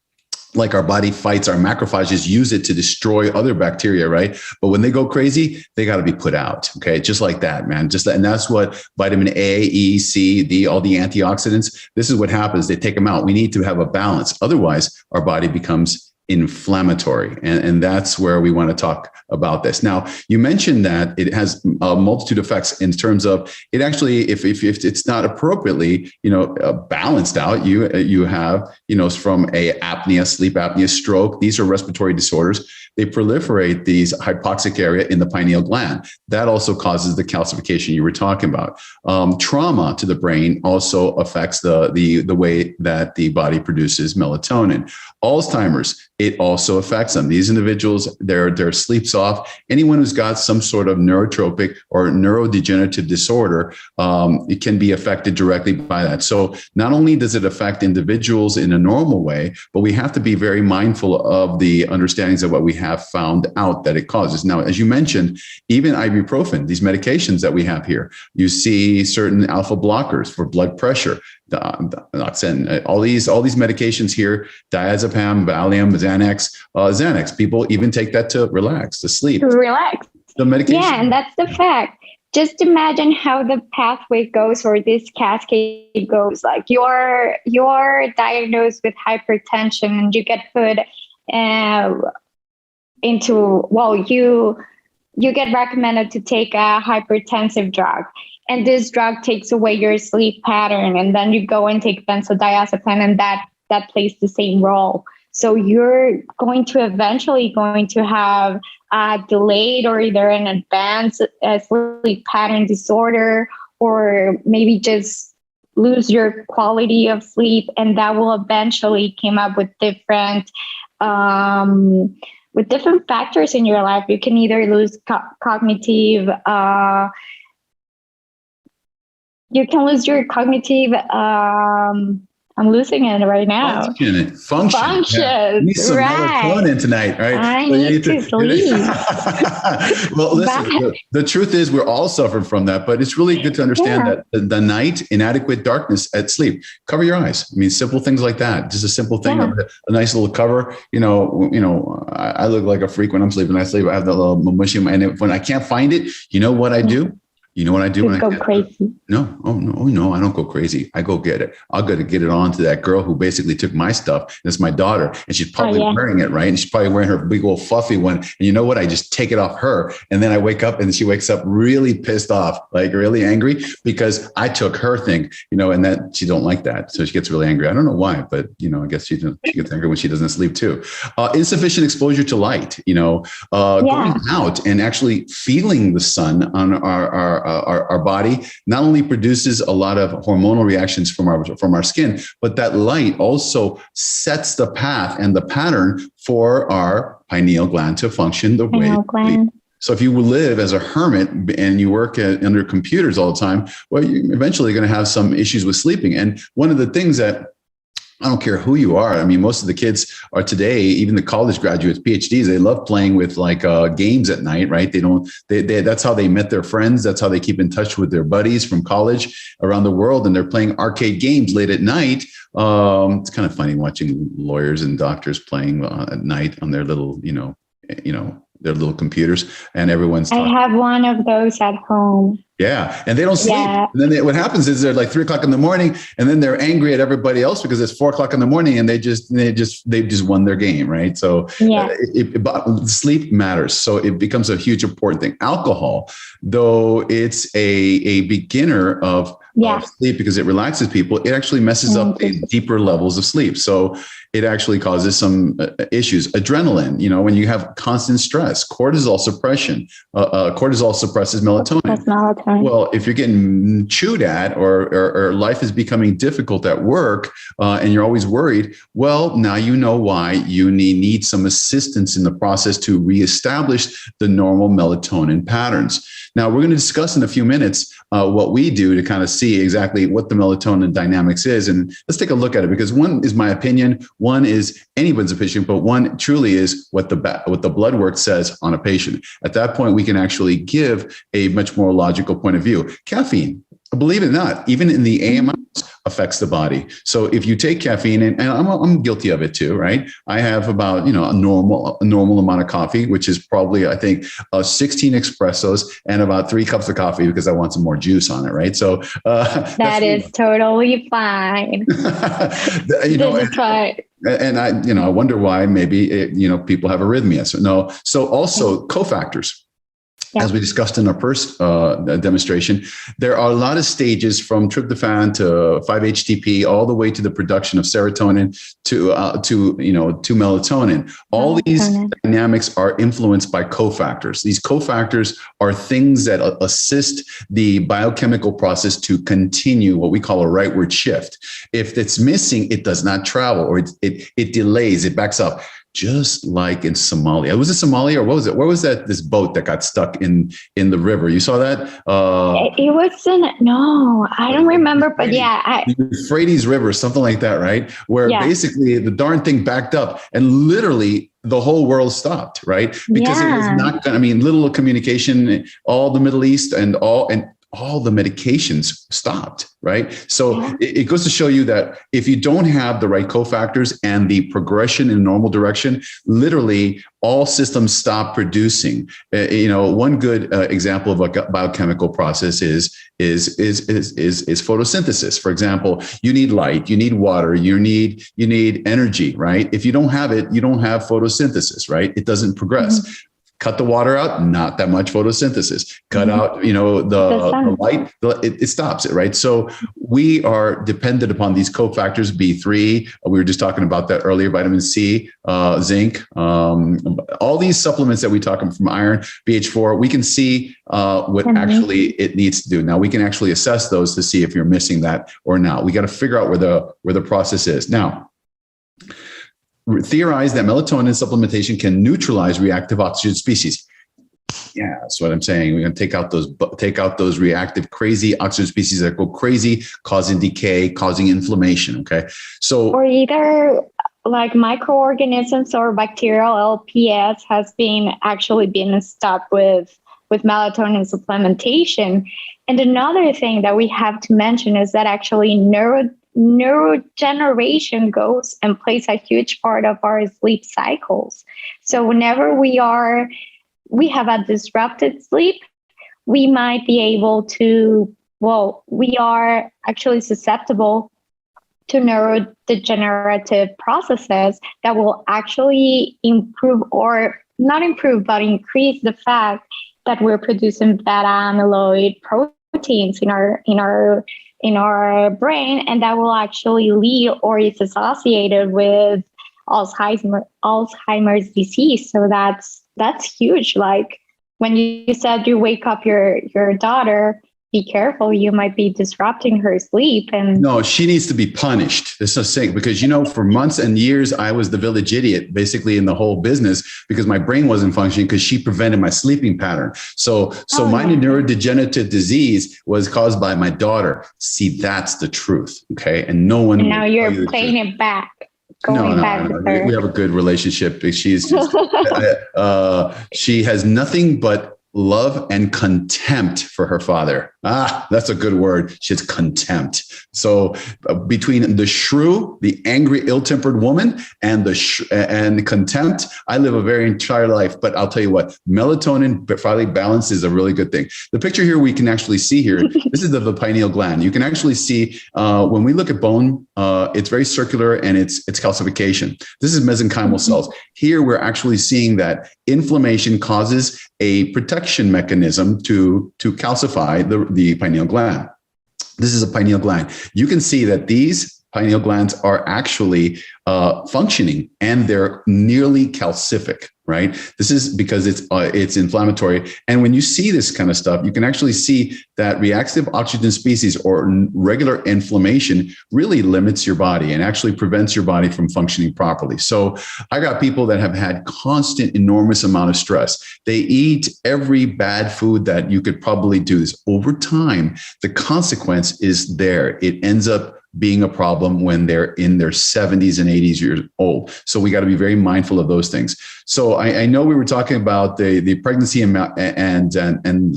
Speaker 1: Like our body fights, our macrophages use it to destroy other bacteria, right? But when they go crazy, they got to be put out. Okay, just like that, man. And that's what vitamin A, E, C, D, all the antioxidants. This is what happens. They take them out. We need to have a balance. Otherwise, our body becomes inflammatory. And that's where we want to talk about this. Now, you mentioned that it has a multitude of effects in terms of it actually, if it's not appropriately, balanced out, you have, from a apnea, sleep apnea, stroke, these are respiratory disorders. They proliferate these hypoxic area in the pineal gland. That also causes the calcification you were talking about. Trauma to the brain also affects the way that the body produces melatonin. Alzheimer's, it also affects them. These individuals, their sleep's off. Anyone who's got some sort of neurotropic or neurodegenerative disorder, it can be affected directly by that. So not only does it affect individuals in a normal way, but we have to be very mindful of the understandings of what we have found out that it causes. Now, as you mentioned, even ibuprofen, these medications that we have here, you see certain alpha blockers for blood pressure, all these medications here, diazepam, Valium, Xanax. People even take that to relax, to sleep. To
Speaker 2: relax.
Speaker 1: The medication.
Speaker 2: Yeah, and that's the fact. Just imagine how the pathway goes, or this cascade goes. Like you're diagnosed with hypertension and you get put you get recommended to take a hypertensive drug, and this drug takes away your sleep pattern, and then you go and take benzodiazepine, and that plays the same role. So you're eventually going to have a delayed or either an advanced sleep pattern disorder, or maybe just lose your quality of sleep, and that will eventually come up with different factors in your life. You can either lose cognitive. You can lose your cognitive. I'm losing it right now.
Speaker 1: Function. Yeah. You need some melatonin tonight, right?
Speaker 2: I need to sleep.
Speaker 1: Well, listen, the truth is we're all suffering from that, but it's really good to understand that the night, inadequate darkness at sleep, cover your eyes. I mean, simple things like that. Just a simple thing, a nice little cover. I look like a freak when I'm sleeping. I have that little mushy, and when I can't find it, you know what I do? You know what I do?
Speaker 2: When I go crazy.
Speaker 1: No, I don't go crazy. I go get it. I'll go to get it on to that girl who basically took my stuff. It's my daughter, and she's probably wearing it, right? And she's probably wearing her big old fluffy one. And you know what? I just take it off her, and then I wake up, and she wakes up really pissed off, like really angry, because I took her thing, and that she don't like that, so she gets really angry. I don't know why, but I guess she gets angry when she doesn't sleep too. Insufficient exposure to light, going out and actually feeling the sun on our body not only produces a lot of hormonal reactions from our skin, but that light also sets the path and the pattern for our pineal gland to function the way. So if you live as a hermit and you work under computers all the time, well, you're eventually going to have some issues with sleeping. And one of the things that I don't care who you are. I mean, most of the kids are today, even the college graduates, PhDs, they love playing with games at night, right? That's how they met their friends. That's how they keep in touch with their buddies from college around the world. And they're playing arcade games late at night. It's kind of funny watching lawyers and doctors playing at night on their little, their little computers, and everyone's talking.
Speaker 2: I have one of those at home.
Speaker 1: Yeah. And they don't sleep. Yeah. And then what happens is they're like 3 o'clock in the morning, and then they're angry at everybody else because it's 4 o'clock in the morning, and they've just won their game. Right. So sleep matters. So it becomes a huge important thing. Alcohol, though it's a beginner of sleep because it relaxes people, it actually messes up the deeper levels of sleep. So it actually causes some issues. Adrenaline, when you have constant stress, cortisol suppression, cortisol suppresses melatonin.
Speaker 2: That's melatonin.
Speaker 1: Well, if you're getting chewed at or life is becoming difficult at work and you're always worried, well, now you know why you need some assistance in the process to reestablish the normal melatonin patterns. Now, we're going to discuss in a few minutes what we do to kind of see exactly what the melatonin dynamics is. And let's take a look at it, because one is my opinion, one is anyone's opinion, but one truly is what the blood work says on a patient. At that point, we can actually give a much more logical point of view. Caffeine, believe it or not, even in the AM hours, affects the body. So if you take caffeine, and I'm guilty of it too, right? I have about, a normal amount of coffee, which is probably, I think, 16 espressos and about 3 cups of coffee because I want some more juice on it, right? So
Speaker 2: that is totally fine.
Speaker 1: And I wonder why maybe people have arrhythmias. So also cofactors. As we discussed in our first demonstration, there are a lot of stages from tryptophan to 5-HTP, all the way to the production of serotonin to melatonin. All these dynamics are influenced by cofactors. These cofactors are things that assist the biochemical process to continue what we call a rightward shift. If it's missing, it does not travel, or it delays, it backs up. Just like in Somalia. Was it Somalia, or what was it? Where was that? This boat that got stuck in the river. You saw that?
Speaker 2: It was no, I don't remember, but
Speaker 1: Euphrates River, something like that, right? Where basically the darn thing backed up, and literally the whole world stopped, right? Because it was not. Little communication, all the Middle East and all all the medications stopped, right? So it goes to show you that if you don't have the right cofactors and the progression in a normal direction, literally all systems stop producing. One good example of a biochemical process is photosynthesis. For example, you need light, you need water, you need energy, right? If you don't have it, you don't have photosynthesis, right? It doesn't progress. Mm-hmm. Cut the water out, not that much photosynthesis. Cut out, the light, it stops it, right? So we are dependent upon these cofactors, B3. We were just talking about that earlier, vitamin C, zinc, all these supplements that we talk about from iron, BH4, we can see what actually it needs to do. Now we can actually assess those to see if you're missing that or not. We got to figure out where the process is. Now, theorize that melatonin supplementation can neutralize reactive oxygen species. Yeah, that's what I'm saying. We're going to take out those reactive, crazy oxygen species that go crazy, causing decay, causing inflammation. Okay,
Speaker 2: or either like microorganisms or bacterial LPS has been stopped with melatonin supplementation. And another thing that we have to mention is that actually neurodegeneration goes and plays a huge part of our sleep cycles. So whenever we have a disrupted sleep, we might be able to, we are actually susceptible to neurodegenerative processes that will actually improve, or not improve, but increase the fact that we're producing beta amyloid proteins in our brain, and that will actually lead or is associated with Alzheimer's disease. So that's huge. Like when you said you wake up your daughter, be careful, you might be disrupting her sleep. And
Speaker 1: no, she needs to be punished. This is sick because, for months and years, I was the village idiot basically in the whole business because my brain wasn't functioning because she prevented my sleeping pattern. So my neurodegenerative disease was caused by my daughter. See, that's the truth. Okay. And no one.
Speaker 2: And now you're playing it back. No.
Speaker 1: We have a good relationship. She's just, she has nothing but love and contempt for her father. That's a good word. She has contempt. So between the shrew, the angry, ill-tempered woman, and and contempt, I live a very entire life. But I'll tell you what, melatonin finally balance is a really good thing. The picture here we can actually see here. This is the pineal gland. You can actually see when we look at bone, it's very circular and it's calcification. This is mesenchymal cells. Here we're actually seeing that inflammation causes a protection mechanism to calcify the pineal gland. This is a pineal gland. You can see that these pineal glands are actually functioning and they're nearly calcific, right? This is because it's inflammatory. And when you see this kind of stuff, you can actually see that reactive oxygen species or regular inflammation really limits your body and actually prevents your body from functioning properly. So I got people that have had constant, enormous amount of stress. They eat every bad food that you could probably do. This over time, the consequence is there. It ends up being a problem when they're in their 70s and 80s years old. So we got to be very mindful of those things. So I know we were talking about the pregnancy and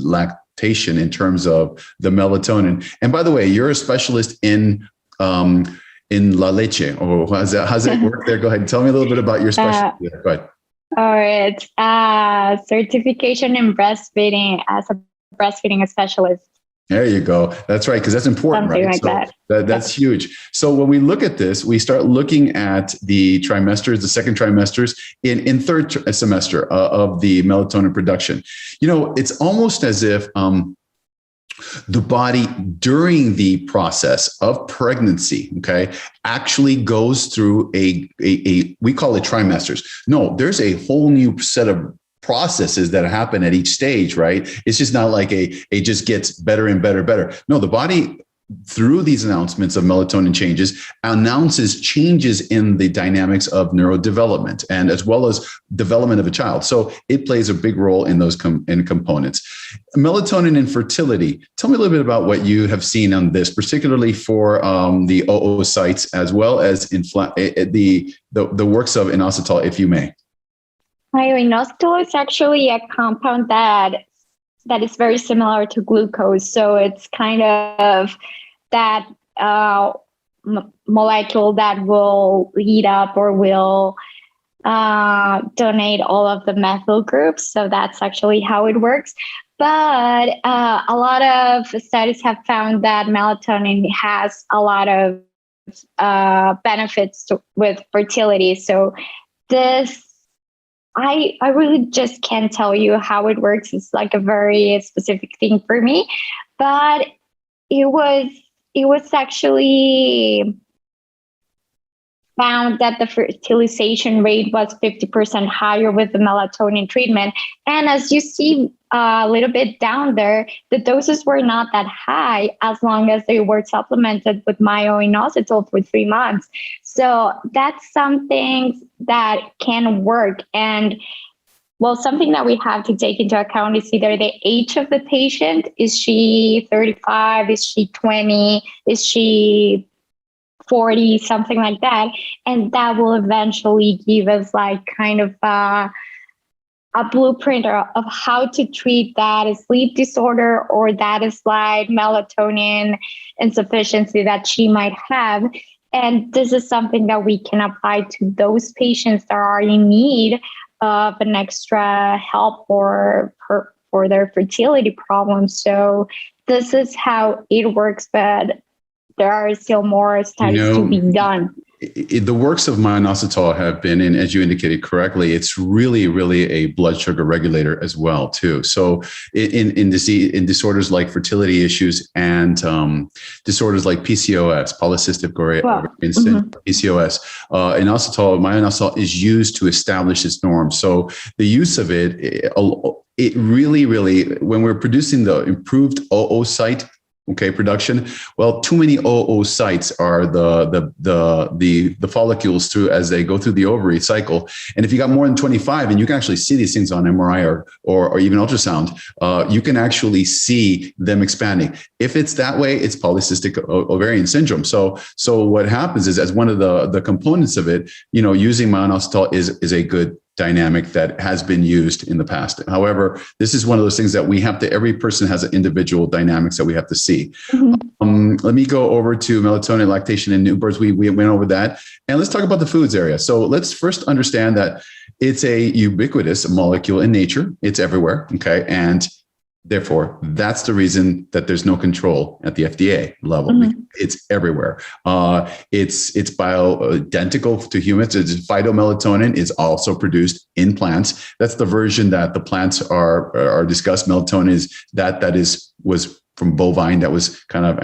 Speaker 1: lactation in terms of the melatonin. And by the way, you're a specialist in la leche, or how's that work there? Go ahead and tell me a little bit about your specialty. Go ahead.
Speaker 2: All right. Certification in breastfeeding as a breastfeeding specialist.
Speaker 1: There you go. That's right. Because that's important,
Speaker 2: something
Speaker 1: right?
Speaker 2: Like
Speaker 1: that's huge. So when we look at this, we start looking at the trimesters, the second trimesters in third semester of the melatonin production. It's almost as if the body during the process of pregnancy, actually goes through a we call it trimesters. No, there's a whole new set of processes that happen at each stage, right? It's just not like it just gets better and better. No, the body, through these announcements of melatonin changes, announces changes in the dynamics of neurodevelopment and as well as development of a child. So it plays a big role in those components. Melatonin and fertility. Tell me a little bit about what you have seen on this, particularly for the oocytes as well as the works of inositol, if you may.
Speaker 2: Inositol is actually a compound that that is very similar to glucose. So it's kind of that molecule that will lead up or will donate all of the methyl groups. So that's actually how it works. But a lot of studies have found that melatonin has a lot of benefits with fertility. So this, I really just can't tell you how it works. It's like a very specific thing for me, but it was actually found that the fertilization rate was 50% higher with the melatonin treatment. And as you see a little bit down there, the doses were not that high as long as they were supplemented with myo-inositol for 3 months. So that's something that can work. And well, something that we have to take into account is either the age of the patient. Is she 35? Is she 20? Is she 40, something like that. And that will eventually give us like kind of a blueprint of how to treat that sleep disorder or that slight melatonin insufficiency that she might have. And this is something that we can apply to those patients that are in need of an extra help for their fertility problems. So this is how it works, but there are still more studies to be done.
Speaker 1: The works of myo-inositol have been, and as you indicated correctly, it's really, really a blood sugar regulator as well, too. So in disorders like fertility issues and disorders like PCOS, polycystic ovarian syndrome, PCOS, myo-inositol is used to establish its norms. So the use of it really, when we're producing the improved oocyte production. Well, too many oocytes are the follicles through as they go through the ovary cycle. And if you got more than 25, and you can actually see these things on MRI or even ultrasound, you can actually see them expanding. If it's that way, it's polycystic ovarian syndrome. So what happens is, as one of the components of it, using myo-inositol is a good dynamic that has been used in the past. However, this is one of those things that every person has an individual dynamics that we have to see. Mm-hmm. Let me go over to melatonin, lactation in newborns. We went over that. And let's talk about the foods area. So let's first understand that it's a ubiquitous molecule in nature. It's everywhere. Okay. And therefore, that's the reason that there's no control at the FDA level. Mm-hmm. It's everywhere. It's bioidentical to humans. Phytomelatonin is also produced in plants. That's the version that the plants are discussed. Melatonin was from bovine, that was kind of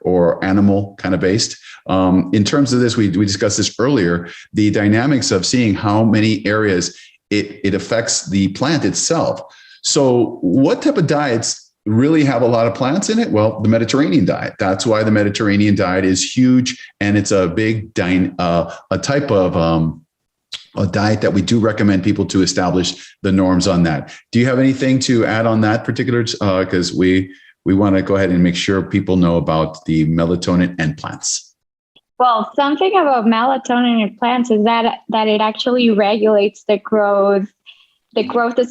Speaker 1: or animal kind of based. In terms of this, we discussed this earlier. The dynamics of seeing how many areas it affects the plant itself. So what type of diets really have a lot of plants in it? Well, the Mediterranean diet. That's why the Mediterranean diet is huge. And it's a big a type of a diet that we do recommend people to establish the norms on that. Do you have anything to add on that particular? Because we want to go ahead and make sure people know about the melatonin and plants.
Speaker 2: Well, something about melatonin in plants is that it actually regulates the growth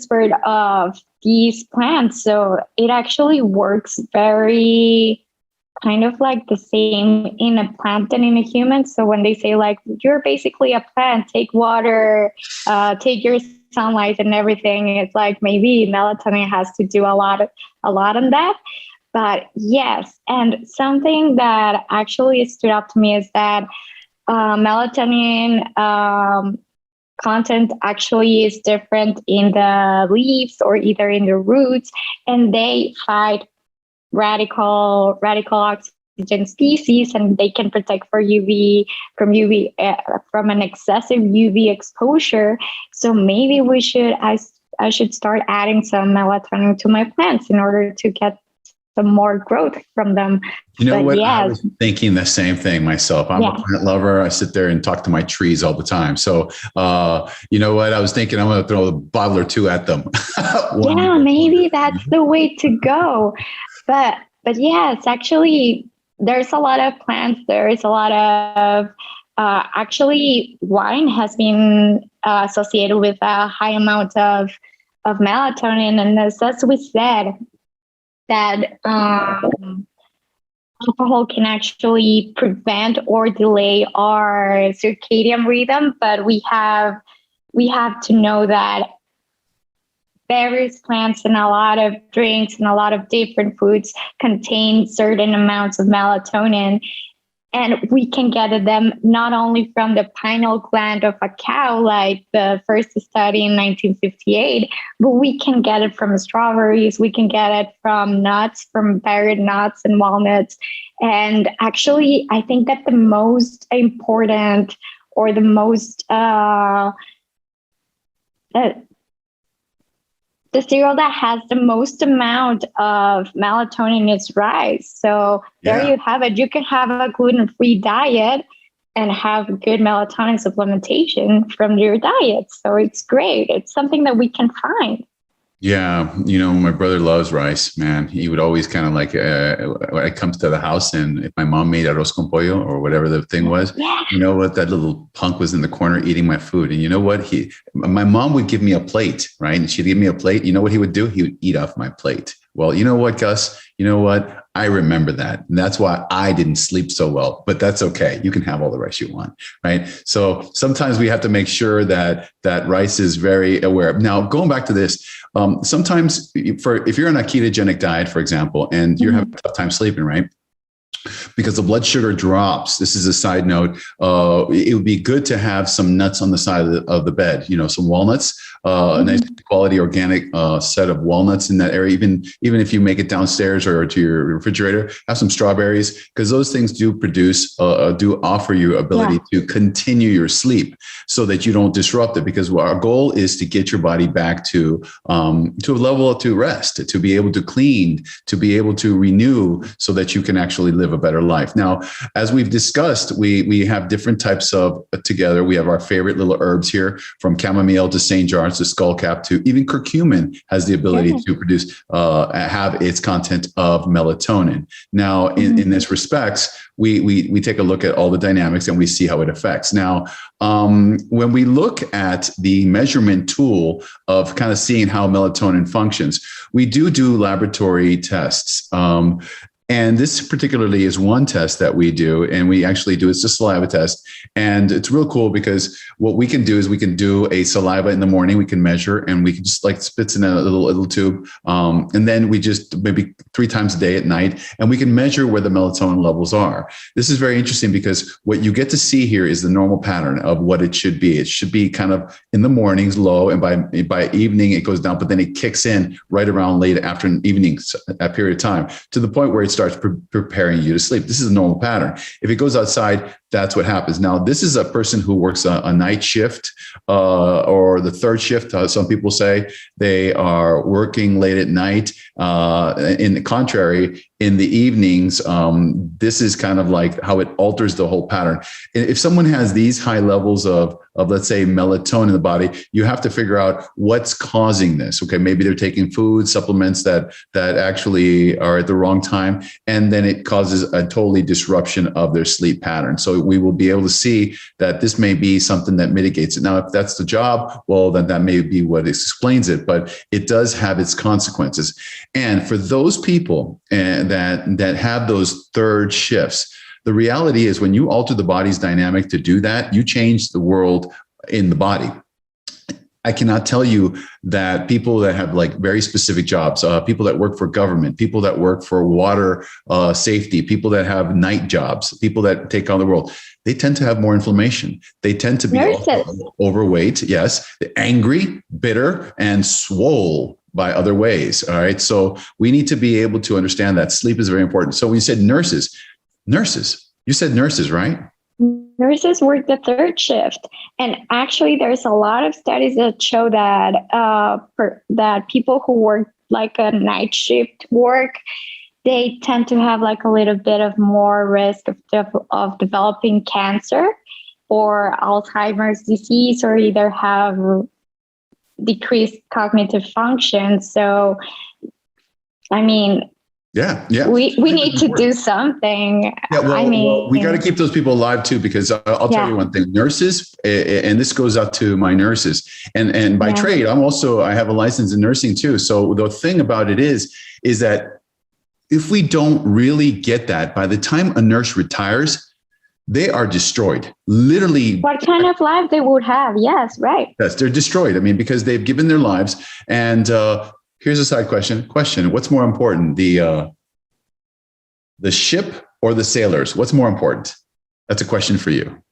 Speaker 2: spurt of these plants. So it actually works very kind of like the same in a plant than in a human. So when they say like, you're basically a plant, take water, take your sunlight and everything, it's like maybe melatonin has to do a lot on that. But yes, and something that actually stood out to me is that melatonin content actually is different in the leaves or either in the roots, and they fight radical oxygen species, and they can protect from an excessive UV exposure. So maybe I should start adding some melatonin to my plants in order to get some more growth from them.
Speaker 1: You know what? Yes. I was thinking the same thing myself. I'm a plant lover. I sit there and talk to my trees all the time. So, you know what? I was thinking I'm going to throw a bottle or two at them.
Speaker 2: Maybe that's the way to go. But yes, actually, there's a lot of plants. There is a lot of, actually, wine has been associated with a high amount of of melatonin. And as we said, that alcohol can actually prevent or delay our circadian rhythm, but we have to know that various plants and a lot of drinks and a lot of different foods contain certain amounts of melatonin. And we can get them not only from the pineal gland of a cow, like the first study in 1958, but we can get it from strawberries. We can get it from nuts, from berry nuts and walnuts. And actually, I think that the most important or the most the cereal that has the most amount of melatonin is rice. So there you have it. You can have a gluten-free diet and have good melatonin supplementation from your diet. So it's great. It's something that we can find.
Speaker 1: Yeah. My brother loves rice, man. He would always kind of like, when I come to the house and if my mom made arroz con pollo or whatever the thing was, you know what, that little punk was in the corner eating my food. And you know what, my mom would give me a plate, right? And she'd give me a plate. You know what he would do? He would eat off my plate. Well, you know what, Gus, you know what? I remember that. And that's why I didn't sleep so well, but that's okay. You can have all the rice you want, right? So sometimes we have to make sure that rice is very aware. Now, going back to this, sometimes if you're on a ketogenic diet, for example, and you're having a tough time sleeping, right? Because the blood sugar drops. This is a side note. It would be good to have some nuts on the side of the bed, some walnuts, a nice quality organic set of walnuts in that area. Even if you make it downstairs or to your refrigerator, have some strawberries, because those things do offer you ability to continue your sleep so that you don't disrupt it. Because our goal is to get your body back to a level to rest, to be able to clean, to be able to renew so that you can actually live a better life. Now, as we've discussed, we have different types of together. We have our favorite little herbs here, from chamomile to St. John's to skullcap to even curcumin has the ability to produce, have its content of melatonin. Now, in this respects, we take a look at all the dynamics and we see how it affects. Now, when we look at the measurement tool of kind of seeing how melatonin functions, we do laboratory tests. And this particularly is one test that we do, and we actually do, it's a saliva test. And it's real cool because what we can do is we can do a saliva in the morning, we can measure, and we can just like spits in a little tube. And then we just maybe 3 times a day at night, and we can measure where the melatonin levels are. This is very interesting because what you get to see here is the normal pattern of what it should be. It should be kind of in the mornings low, and by evening it goes down, but then it kicks in right around late after an evening, a period of time, to the point where it starts preparing you to sleep. This is a normal pattern. If it goes outside, that's what happens. Now, this is a person who works a night shift or the third shift. Some people say they are working late at night. In the contrary, in the evenings, this is kind of like how it alters the whole pattern. If someone has these high levels of let's say melatonin in the body, you have to figure out what's causing this. Okay, maybe they're taking food supplements that actually are at the wrong time, and then it causes a totally disruption of their sleep pattern. So we will be able to see that this may be something that mitigates it. Now, if that's the job, well, then that may be what explains it, but it does have its consequences. And for those people that have those third shifts, the reality is when you alter the body's dynamic to do that, you change the world in the body. I cannot tell you that people that have like very specific jobs, people that work for government, people that work for water safety, people that have night jobs, people that take on the world, they tend to have more inflammation. They tend to be overweight, yes, angry, bitter, and swole by other ways. All right. So we need to be able to understand that sleep is very important. So when you said nurses, you said nurses, right?
Speaker 2: Nurses work the third shift. And actually, there's a lot of studies that show that that people who work like a night shift work, they tend to have like a little bit of more risk of developing cancer or Alzheimer's disease, or either have decreased cognitive function. So, I mean,
Speaker 1: Yeah. Yeah.
Speaker 2: We need to do something.
Speaker 1: Yeah, well, we got to keep those people alive too, because I'll tell you one thing, nurses, and this goes out to my nurses, and by trade, I have a license in nursing too. So the thing about it is that if we don't really get that, by the time a nurse retires, they are destroyed. Literally. What
Speaker 2: kind of life they would have? Yes, right.
Speaker 1: Yes, they're destroyed. I mean, because they've given their lives. And here's a side question. What's more important, the ship or the sailors? What's more important? That's a question for you.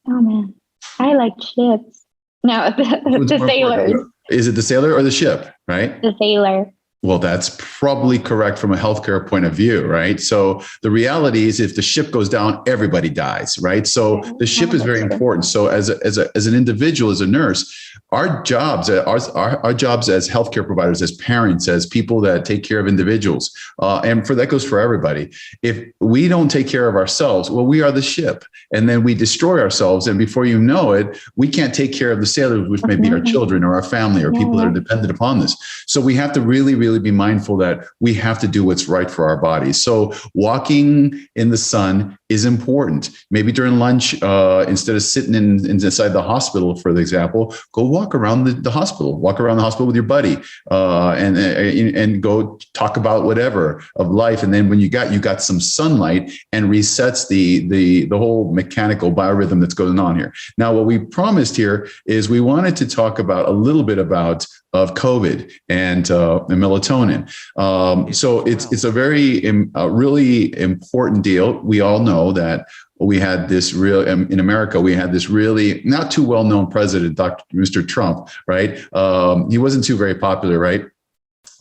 Speaker 2: Oh, man. I like ships. No, the sailors.
Speaker 1: Is it the sailor or the ship, right?
Speaker 2: The sailor.
Speaker 1: Well, that's probably correct from a healthcare point of view, right? So the reality is, if the ship goes down, everybody dies, right? So the ship is very important. So as an individual, as a nurse, our jobs as healthcare providers, as parents, as people that take care of individuals, and that goes for everybody. If we don't take care of ourselves, well, we are the ship, and then we destroy ourselves. And before you know it, we can't take care of the sailors, which may be our children or our family or people that are dependent upon this. So we have to really be mindful that we have to do what's right for our bodies. So walking in the sun is important. Maybe during lunch, instead of sitting inside the hospital, for example, go walk around the hospital. Walk around the hospital with your buddy, and go talk about whatever of life. And then when you got some sunlight, and resets the whole mechanical biorhythm that's going on here. Now, what we promised here is we wanted to talk about a little bit of COVID and melatonin. So it's a really important deal. We all know that we had this in America, we had this really not too well-known president, Mr. Trump, right? He wasn't too very popular, right?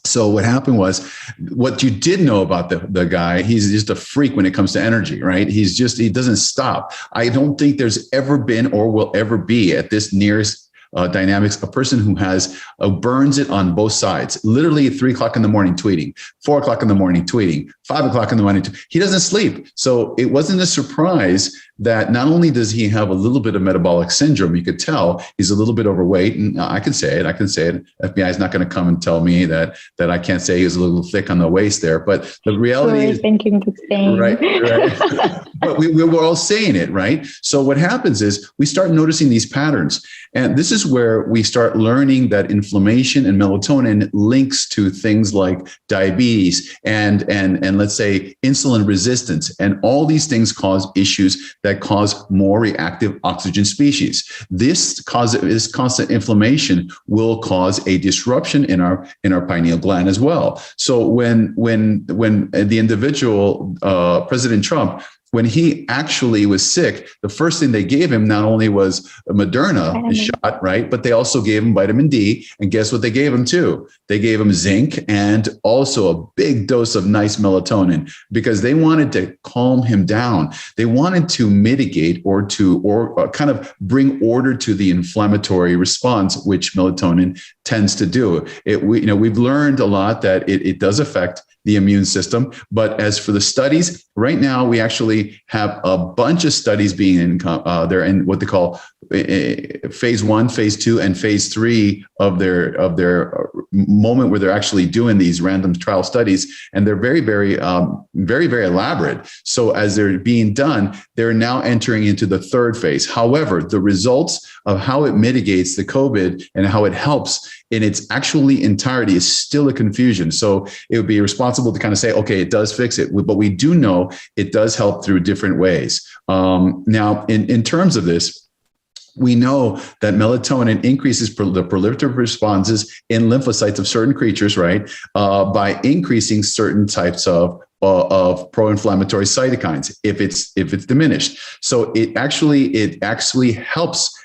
Speaker 1: So what happened was, what you did know about the guy, he's just a freak when it comes to energy, right? He doesn't stop. I don't think there's ever been or will ever be at this nearest dynamics, a person who has burns it on both sides, literally at 3 o'clock in the morning tweeting, 4 o'clock in the morning tweeting, 5 o'clock in the morning. He doesn't sleep. So it wasn't a surprise that not only does he have a little bit of metabolic syndrome, you could tell he's a little bit overweight, and I can say it. FBI is not going to come and tell me that I can't say he's a little thick on the waist there. But the reality is,
Speaker 2: thinking the same.
Speaker 1: Right. But we were all saying it, right? So what happens is we start noticing these patterns, and this is where we start learning that inflammation and melatonin links to things like diabetes and let's say insulin resistance, and all these things cause issues that cause more reactive oxygen species. This constant inflammation will cause a disruption in our pineal gland as well. So when the individual, President Trump, when he actually was sick, the first thing they gave him not only was a Moderna shot, right? But they also gave him vitamin D. And guess what they gave him too? They gave him zinc and also a big dose of nice melatonin, because they wanted to calm him down. They wanted to mitigate or kind of bring order to the inflammatory response, which melatonin tends to do. We've learned a lot that it does affect the immune system. But as for the studies, right now, we actually have a bunch of studies being they're in what they call phase 1, phase 2, and phase 3 of their moment where they're actually doing these random trial studies. And they're very, very, very, very elaborate. So as they're being done, they're now entering into the third phase. However, the results of how it mitigates the COVID and how it helps in its actually entirety is still a confusion. So it would be responsible to kind of say, okay, it does fix it, but we do know it does help through different ways. Now, in terms of this, we know that melatonin increases the proliferative responses in lymphocytes of certain creatures, right? By increasing certain types of pro-inflammatory cytokines if it's diminished. So it actually helps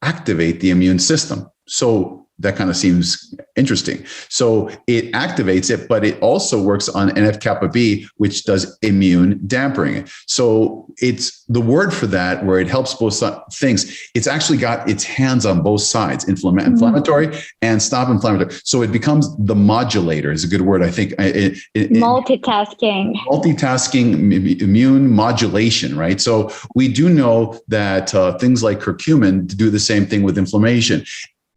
Speaker 1: activate the immune system. So that kind of seems interesting. So it activates it, but it also works on NF-kappa B, which does immune dampening. So it's the word for that, where it helps both things. It's actually got its hands on both sides, inflammatory and stop inflammatory. So it becomes the modulator is a good word, I think.
Speaker 2: Multitasking.
Speaker 1: Multitasking immune modulation, right? So we do know that things like curcumin do the same thing with inflammation.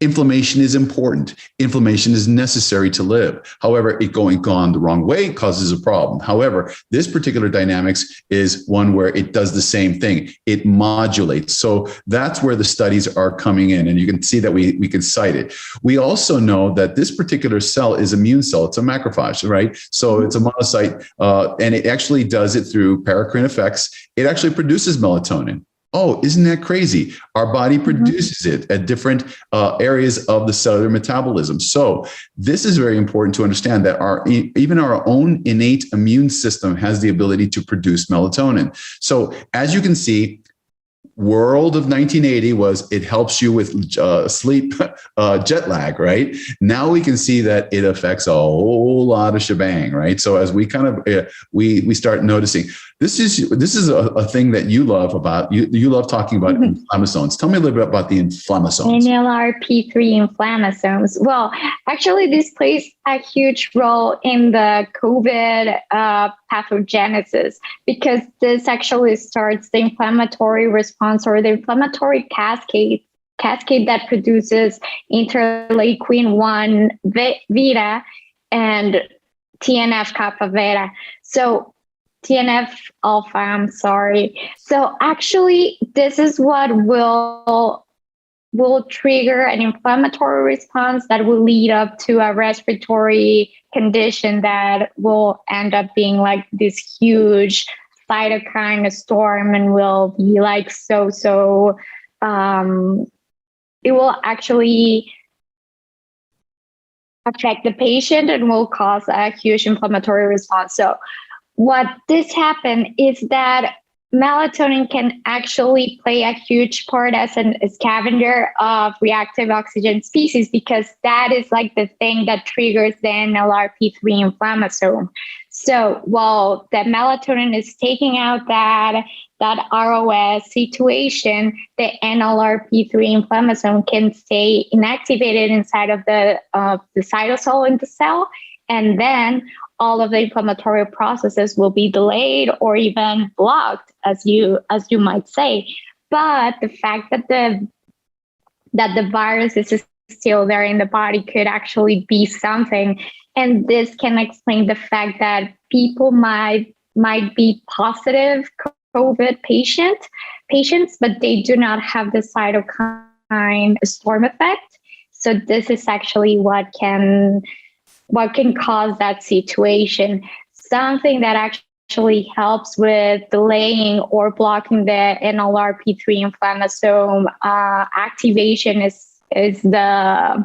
Speaker 1: Inflammation is important. Inflammation is necessary to live. However, it gone the wrong way causes a problem. However, this particular dynamics is one where it does the same thing. It modulates. So that's where the studies are coming in. And you can see that we can cite it. We also know that this particular cell is immune cell. It's a macrophage, right? So it's a monocyte, and it actually does it through paracrine effects. It actually produces melatonin. Oh, isn't that crazy? Our body produces it at different areas of the cellular metabolism. So this is very important to understand that even our own innate immune system has the ability to produce melatonin. So as you can see, world of 1980 was it helps you with sleep jet lag, right? Now we can see that it affects a whole lot of shebang, right? So as we kind of we start noticing, this is a thing that you love about. You love talking about inflammasomes. Tell me a little bit about the inflammasomes.
Speaker 2: NLRP3 inflammasomes. Well, actually, this plays a huge role in the COVID pathogenesis, because this actually starts the inflammatory response, or the inflammatory cascade that produces interleukin-1 beta and TNF kappa beta. So TNF alpha, I'm sorry. So actually, this is what will trigger an inflammatory response that will lead up to a respiratory condition that will end up being like this huge cytokine storm, and will be like it will actually affect the patient and will cause a huge inflammatory response. So what this happened is that melatonin can actually play a huge part as a scavenger of reactive oxygen species, because that is like the thing that triggers the NLRP3 inflammasome. So while the melatonin is taking out that ROS situation, the NLRP3 inflammasome can stay inactivated inside of the cytosol in the cell, and then all of the inflammatory processes will be delayed or even blocked, as you might say. But the fact that the virus is still there in the body could actually be something, and this can explain the fact that people might be positive COVID patients, but they do not have the cytokine storm effect. So this is actually what can cause that situation. Something that actually helps with delaying or blocking the NLRP3 inflammasome activation is the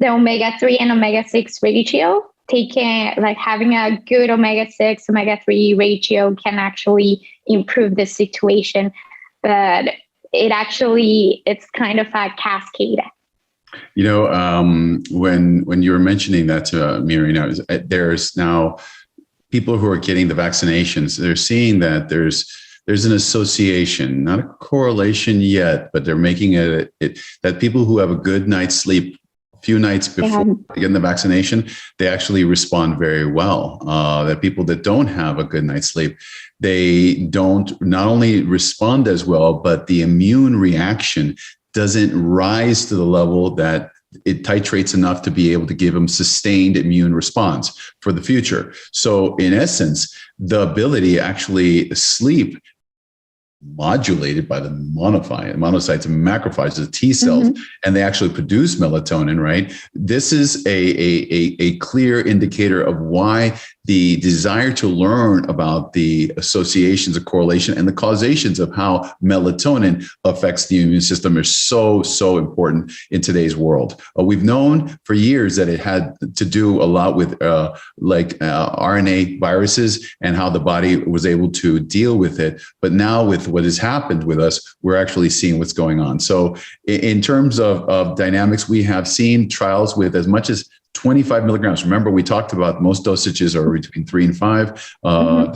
Speaker 2: omega-3 and omega-6 ratio. Having a good omega-6, omega-3 ratio can actually improve the situation, but it's kind of a cascade.
Speaker 1: You know, when you were mentioning that to me, there's now people who are getting the vaccinations. They're seeing that there's an association, not a correlation yet, but they're making it that people who have a good night's sleep a few nights before getting the vaccination, they actually respond very well. That people that don't have a good night's sleep, they don't not only respond as well, but the immune reaction doesn't rise to the level that it titrates enough to be able to give them sustained immune response for the future. So in essence, the ability to actually sleep modulated by the monocytes and macrophages, the T cells, and they actually produce melatonin, right? This is a clear indicator of why the desire to learn about the associations of correlation and the causations of how melatonin affects the immune system are so important in today's world. We've known for years that it had to do a lot with RNA viruses and how the body was able to deal with it. But now with what has happened with us, we're actually seeing what's going on. So in terms of dynamics, we have seen trials with as much as 25 milligrams. Remember, we talked about most dosages are between 3 and 5.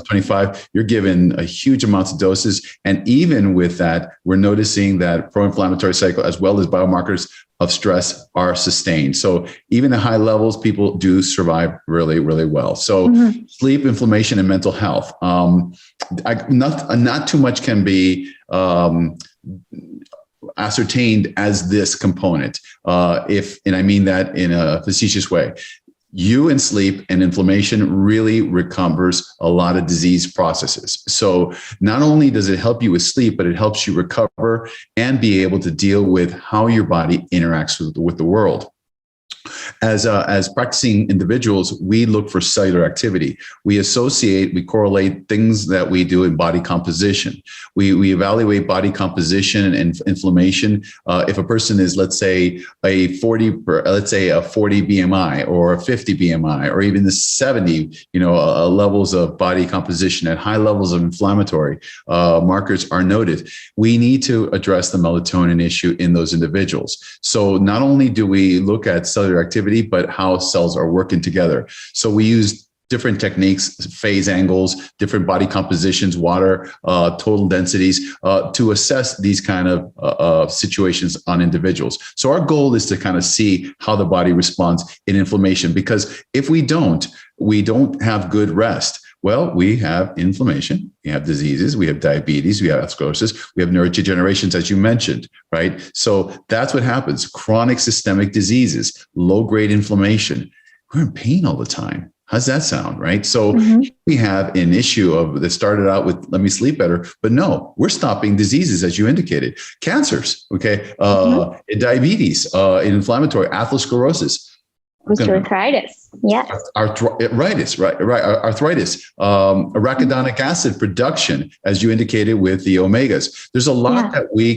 Speaker 1: 25, you're given a huge amounts of doses. And even with that, we're noticing that pro-inflammatory cycle as well as biomarkers of stress are sustained. So even at high levels, people do survive really, really well. So sleep, inflammation, and mental health. Not too much can be ascertained as this component. And I mean that in a facetious way. You in sleep and inflammation really recovers a lot of disease processes. So not only does it help you with sleep, but it helps you recover and be able to deal with how your body interacts with the world. As practicing individuals, we look for cellular activity. We correlate things that we do in body composition. We evaluate body composition and inflammation. If a person is, let's say, a 40 BMI or a 50 BMI or even the 70, levels of body composition at high levels of inflammatory markers are noted. We need to address the melatonin issue in those individuals. So not only do we look at cellular activity, but how cells are working together. So we use different techniques, phase angles, different body compositions, water, total densities, to assess these kind of situations on individuals. So our goal is to kind of see how the body responds in inflammation, because if we don't have good rest. Well, we have inflammation, we have diseases, we have diabetes, we have sclerosis, we have neurodegenerations, as you mentioned, right? So that's what happens. Chronic systemic diseases, low-grade inflammation. We're in pain all the time. How's that sound, right? So we have an issue that started out with, let me sleep better, but no, we're stopping diseases, as you indicated. Cancers, okay? Diabetes, inflammatory, atherosclerosis.
Speaker 2: Arthritis. Yeah.
Speaker 1: Arthritis, right. Arthritis, arachidonic acid production, as you indicated with the omegas. There's a lot that we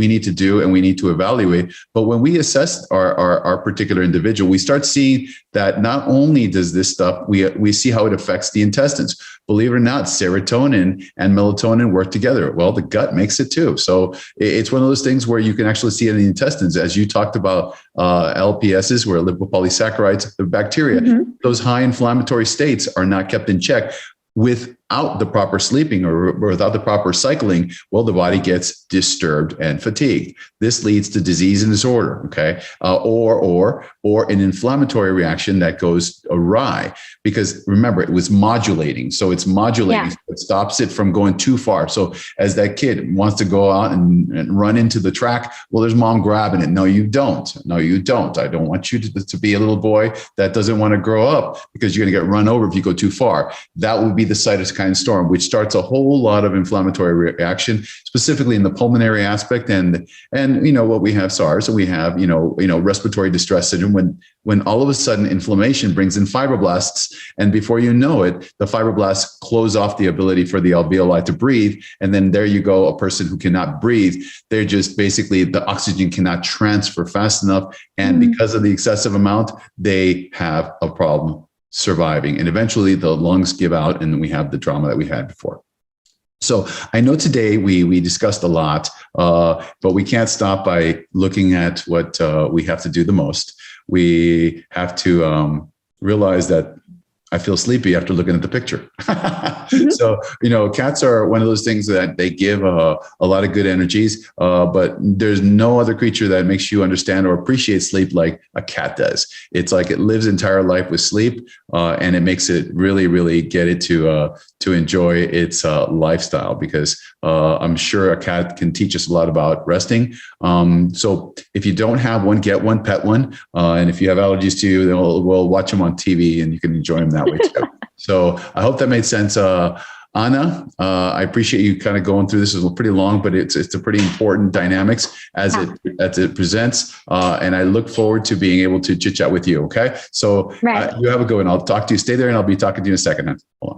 Speaker 1: need to do and we need to evaluate. But when we assess our particular individual, we start seeing that not only does this stuff, we see how it affects the intestines. Believe it or not, serotonin and melatonin work together. Well, the gut makes it too. So it's one of those things where you can actually see it in the intestines. As you talked about LPSs, where lipopolysaccharides, the bacteria, those high inflammatory states are not kept in check. Without the proper sleeping or without the proper cycling, well, the body gets disturbed and fatigued. This leads to disease and disorder, okay? Or an inflammatory reaction that goes awry, because remember, it was modulating. So it's modulating. So it stops it from going too far. So as that kid wants to go out and run into the track, well, there's mom grabbing it. No, you don't. No, you don't. I don't want you to be a little boy that doesn't want to grow up, because you're going to get run over if you go too far. That would be the cytokine storm, which starts a whole lot of inflammatory reaction, specifically in the pulmonary aspect. And what we have SARS, and we have respiratory distress syndrome, when all of a sudden inflammation brings in fibroblasts, and before you know it, the fibroblasts close off the ability for the alveoli to breathe, and then there you go, a person who cannot breathe. They're just basically, the oxygen cannot transfer fast enough, and because of the excessive amount, they have a problem surviving, and eventually the lungs give out, and then we have the drama that we had before. So I know today we discussed a lot, but we can't stop by looking at what we have to do the most. We have to realize that I feel sleepy after looking at the picture. So, cats are one of those things that they give a lot of good energies, but there's no other creature that makes you understand or appreciate sleep like a cat does. It's like it lives entire life with sleep, and it makes it really, really get it to enjoy its lifestyle, because I'm sure a cat can teach us a lot about resting. So if you don't have one, get one, pet one. And if you have allergies too, then we'll watch them on TV and you can enjoy them that way too. So I hope that made sense. Anna, I appreciate you kind of going through this. It's pretty long, but it's a pretty important dynamics as it presents. And I look forward to being able to chit chat with you. Okay. So you have a good one. I'll talk to you. Stay there and I'll be talking to you in a second. Hold on.